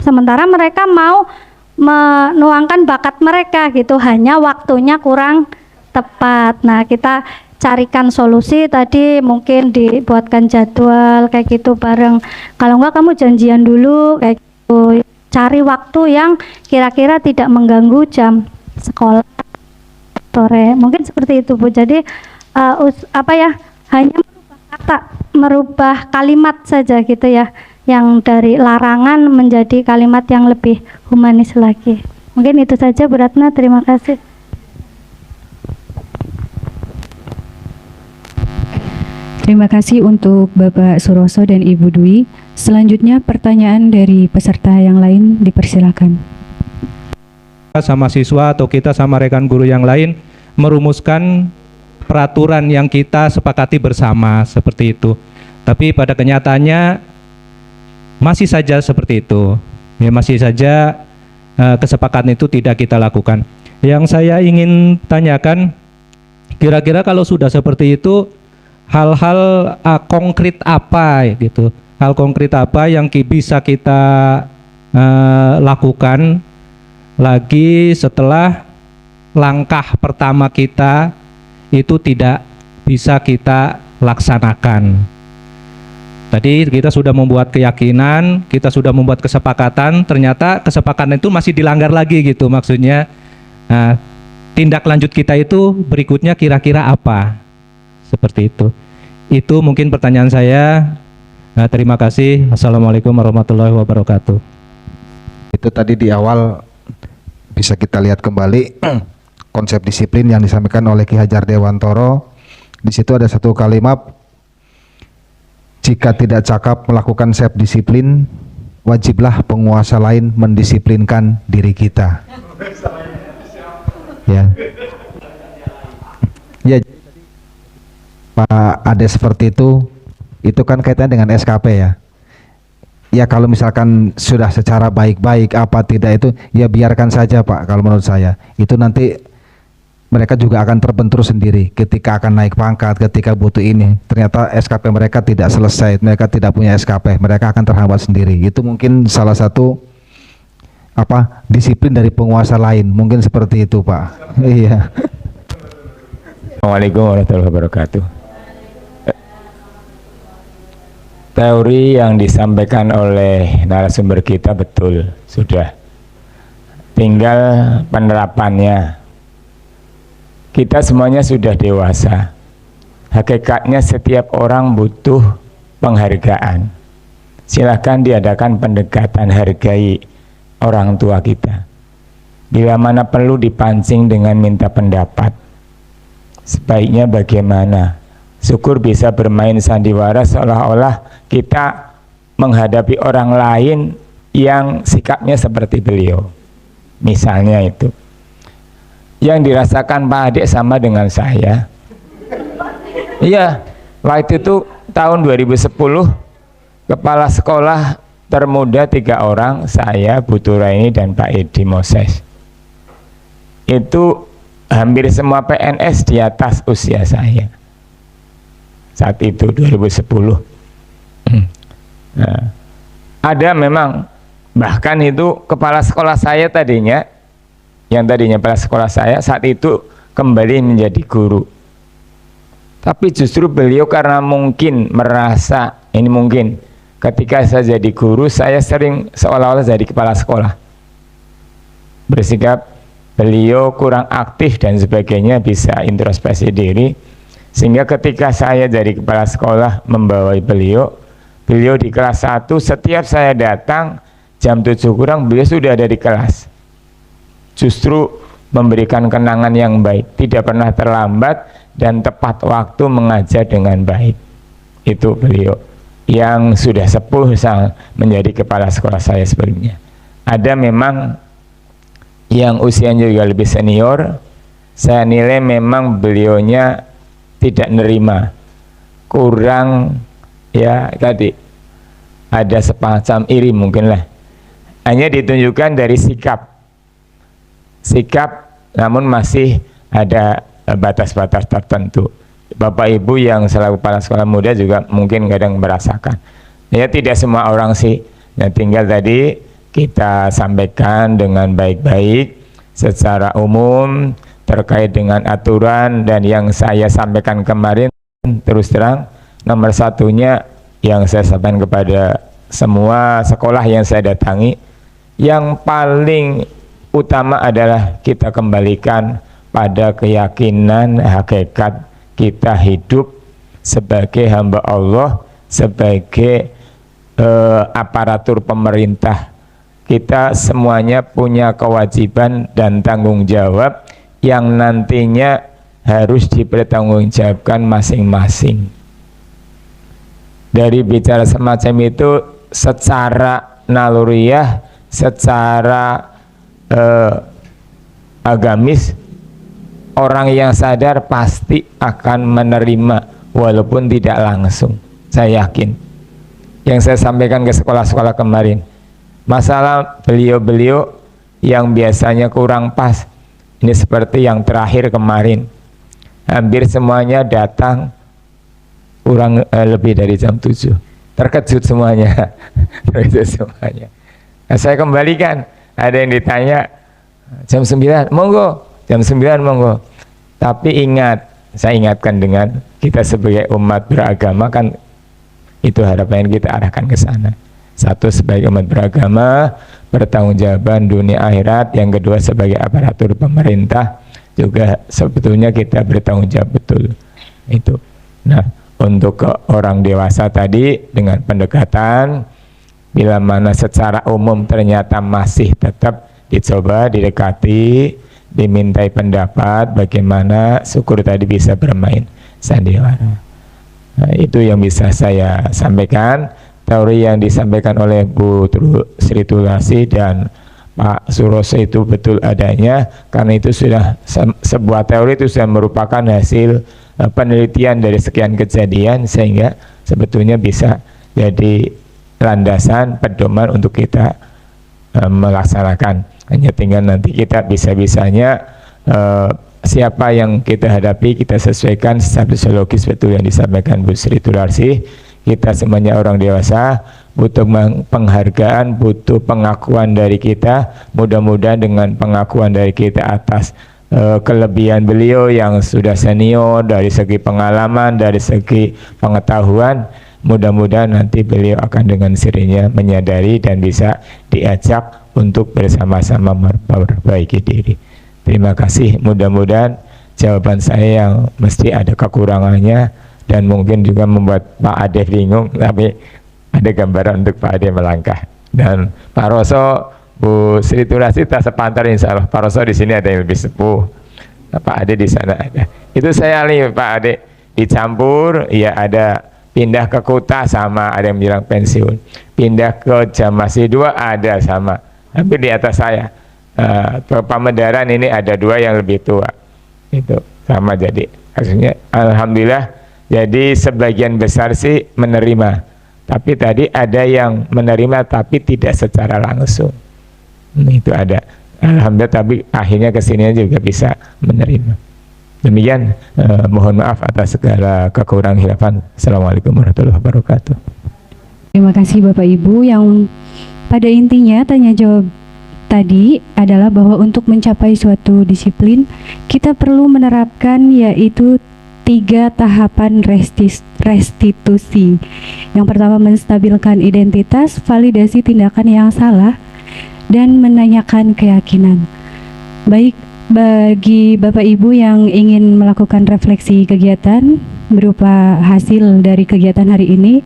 Sementara mereka mau menuangkan bakat mereka gitu, hanya waktunya kurang tepat. Nah, kita carikan solusi tadi, mungkin dibuatkan jadwal kayak gitu bareng. Kalau enggak kamu janjian dulu kayak gitu. Cari waktu yang kira-kira tidak mengganggu jam sekolah sore. Mungkin seperti itu Bu. Jadi hanya merubah kata, merubah kalimat saja gitu ya. Yang dari larangan menjadi kalimat yang lebih humanis lagi. Mungkin itu saja Bu Ratna, terima kasih. Terima kasih untuk Bapak Suroso dan Ibu Dwi. Selanjutnya pertanyaan dari peserta yang lain dipersilakan. Sama siswa atau kita sama rekan guru yang lain merumuskan peraturan yang kita sepakati bersama seperti itu. Tapi pada kenyataannya masih saja seperti itu, ya masih saja kesepakatan itu tidak kita lakukan. Yang saya ingin tanyakan, kira-kira kalau sudah seperti itu, hal-hal konkret apa gitu, hal konkret apa yang bisa kita lakukan lagi setelah langkah pertama kita itu tidak bisa kita laksanakan. Tadi kita sudah membuat keyakinan, kita sudah membuat kesepakatan, ternyata kesepakatan itu masih dilanggar lagi gitu maksudnya. Nah, tindak lanjut kita itu berikutnya kira-kira apa? Seperti itu. Itu mungkin pertanyaan saya. Nah, terima kasih. Assalamualaikum warahmatullahi wabarakatuh. Itu tadi di awal bisa kita lihat kembali konsep disiplin yang disampaikan oleh Ki Hajar Dewantoro. Di situ ada satu kalimat, jika tidak cakap melakukan self disiplin, wajiblah penguasa lain mendisiplinkan diri kita. Ya. Ya. Pak ada seperti itu kan kaitannya dengan SKP ya. Ya kalau misalkan sudah secara baik-baik apa tidak itu ya biarkan saja Pak, kalau menurut saya. Itu nanti mereka juga akan terbentur sendiri ketika akan naik pangkat, ketika butuh ini. Ternyata SKP mereka tidak selesai, mereka tidak punya SKP, mereka akan terhambat sendiri. Itu mungkin salah satu disiplin dari penguasa lain, mungkin seperti itu Pak. Iya. Assalamualaikum warahmatullahi wabarakatuh. Teori yang disampaikan oleh narasumber kita betul, sudah. Tinggal penerapannya. Kita semuanya sudah dewasa. Hakikatnya setiap orang butuh penghargaan. Silakan diadakan pendekatan, hargai orang tua kita. Bila mana perlu dipancing dengan minta pendapat. Sebaiknya bagaimana? Syukur bisa bermain sandiwara seolah-olah kita menghadapi orang lain yang sikapnya seperti beliau. Misalnya itu. Yang dirasakan Pak Adik sama dengan saya. Iya, waktu itu tahun 2010 kepala sekolah termuda 3 orang, saya, Bu Turaini dan Pak Edi Moses. Itu hampir semua PNS di atas usia saya. Saat itu 2010. Nah, ada memang bahkan itu kepala sekolah saya tadinya, yang tadinya kepala sekolah saya saat itu kembali menjadi guru. Tapi justru beliau karena mungkin merasa ini mungkin ketika saya jadi guru saya sering seolah-olah jadi kepala sekolah, bersikap beliau kurang aktif dan sebagainya, bisa introspeksi diri, sehingga ketika saya jadi kepala sekolah membawai beliau di kelas 1, setiap saya datang jam 7 kurang beliau sudah ada di kelas. Justru memberikan kenangan yang baik, tidak pernah terlambat dan tepat waktu mengajar dengan baik. Itu beliau yang sudah sepuh menjadi kepala sekolah saya sebelumnya. Ada memang yang usianya juga lebih senior, saya nilai memang beliaunya tidak nerima, kurang ya tadi ada semacam iri mungkin lah, hanya ditunjukkan dari sikap, namun masih ada batas-batas tertentu. Bapak Ibu yang selaku kepala sekolah muda juga mungkin kadang merasakan. Ya tidak semua orang sih. Nah, tinggal tadi kita sampaikan dengan baik-baik secara umum terkait dengan aturan, dan yang saya sampaikan kemarin terus terang nomor satunya yang saya sampaikan kepada semua sekolah yang saya datangi, yang paling utama adalah kita kembalikan pada keyakinan hakikat kita hidup sebagai hamba Allah, sebagai aparatur pemerintah. Kita semuanya punya kewajiban dan tanggung jawab yang nantinya harus dipertanggungjawabkan masing-masing. Dari bicara semacam itu secara naluriah, secara agamis, orang yang sadar pasti akan menerima walaupun tidak langsung. Saya yakin. Yang saya sampaikan ke sekolah-sekolah kemarin, masalah beliau-beliau yang biasanya kurang pas, ini seperti yang terakhir kemarin, hampir semuanya datang kurang lebih dari jam 7, terkejut semuanya. Terkejut semuanya. Nah, saya kembalikan. Ada yang ditanya jam 9, monggo. Jam 9 monggo. Tapi ingat, saya ingatkan dengan kita sebagai umat beragama kan itu harapan kita arahkan ke sana. Satu, sebagai umat beragama, pertanggungjawaban dunia akhirat. Yang kedua, sebagai aparatur pemerintah juga sebetulnya kita bertanggung jawab betul. Itu. Nah, untuk ke orang dewasa tadi dengan pendekatan, bila mana secara umum ternyata masih tetap dicoba, didekati, dimintai pendapat bagaimana, syukur tadi bisa bermain sandiwara. Nah, itu yang bisa saya sampaikan. Teori yang disampaikan oleh Bu Sri Tulasi dan Pak Suroso itu betul adanya, karena itu sudah sebuah teori, itu sudah merupakan hasil penelitian dari sekian kejadian, sehingga sebetulnya bisa jadi landasan pedoman untuk kita melaksanakan. Hanya tinggal nanti kita bisa-bisanya siapa yang kita hadapi, kita sesuaikan secara sosiologis betul yang disampaikan Bu Sri Tulasi. Kita semuanya orang dewasa, butuh penghargaan, butuh pengakuan dari kita. Mudah-mudahan dengan pengakuan dari kita atas kelebihan beliau yang sudah senior dari segi pengalaman, dari segi pengetahuan, mudah-mudahan nanti beliau akan dengan sendirinya menyadari dan bisa diajak untuk bersama-sama memperbaiki diri. Terima kasih, mudah-mudahan jawaban saya yang mesti ada kekurangannya dan mungkin juga membuat Pak Ade bingung, tapi ada gambaran untuk Pak Ade melangkah. Dan Pak Roso, Bu Sri Tulasi tak sepantar, insya Allah. Pak Roso di sini ada yang lebih sepuh, Pak Ade di sana ada. Itu saya alih Pak Ade, dicampur, ya ada pindah ke Kuta sama, ada yang bilang pensiun. Pindah ke Jamasi 2 ada sama, hampir di atas saya. Pamedaran ini ada 2 yang lebih tua, itu sama. Jadi maksudnya alhamdulillah. Jadi sebagian besar sih menerima, tapi tadi ada yang menerima tapi tidak secara langsung. Itu ada. Alhamdulillah, tapi akhirnya kesini juga bisa menerima. Demikian, mohon maaf atas segala kekurangan khilafan. Assalamualaikum warahmatullahi wabarakatuh. Terima kasih Bapak Ibu. Yang pada intinya tanya jawab tadi adalah bahwa untuk mencapai suatu disiplin kita perlu menerapkan yaitu 3 tahapan restitusi. Yang pertama, menstabilkan identitas, validasi tindakan yang salah, dan menanyakan keyakinan. Baik, bagi Bapak Ibu yang ingin melakukan refleksi kegiatan berupa hasil dari kegiatan hari ini,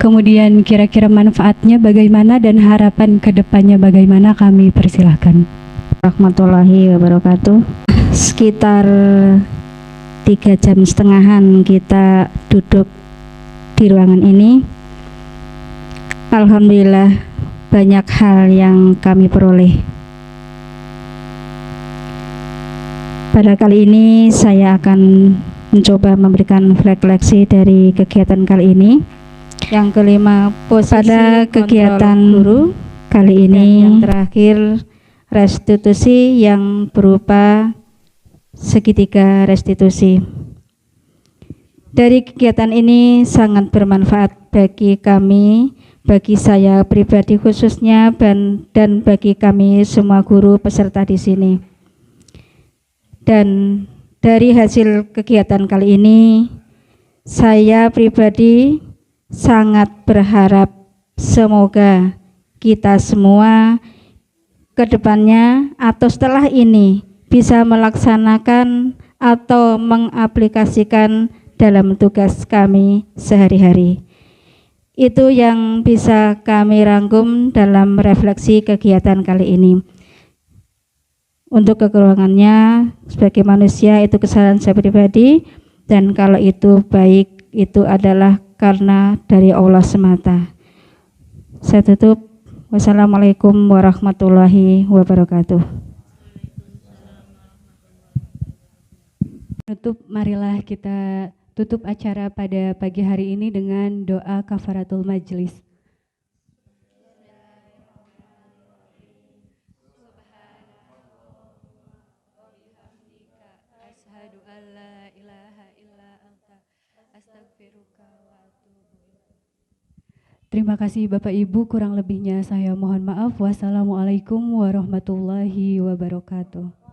kemudian kira-kira manfaatnya bagaimana dan harapan kedepannya bagaimana, kami persilahkan. Warahmatullahi wabarakatuh. Sekitar 3,5 jam kita duduk di ruangan ini. Alhamdulillah banyak hal yang kami peroleh. Pada kali ini saya akan mencoba memberikan refleksi dari kegiatan kali ini. Yang kelima, pada kegiatan guru kali ini. Dan yang terakhir, restitusi yang berupa segitiga restitusi. Dari kegiatan ini sangat bermanfaat bagi kami, bagi saya pribadi khususnya, dan bagi kami semua guru peserta di sini. Dan dari hasil kegiatan kali ini, saya pribadi sangat berharap semoga kita semua ke depannya atau setelah ini bisa melaksanakan atau mengaplikasikan dalam tugas kami sehari-hari. Itu yang bisa kami rangkum dalam refleksi kegiatan kali ini. Untuk kekurangannya sebagai manusia itu kesalahan saya pribadi, dan kalau itu baik itu adalah karena dari Allah semata. Saya tutup. Wassalamualaikum warahmatullahi wabarakatuh. Marilah kita tutup acara pada pagi hari ini dengan doa kafaratul majlis. Terima kasih Bapak Ibu, kurang lebihnya saya mohon maaf. Wassalamualaikum warahmatullahi wabarakatuh.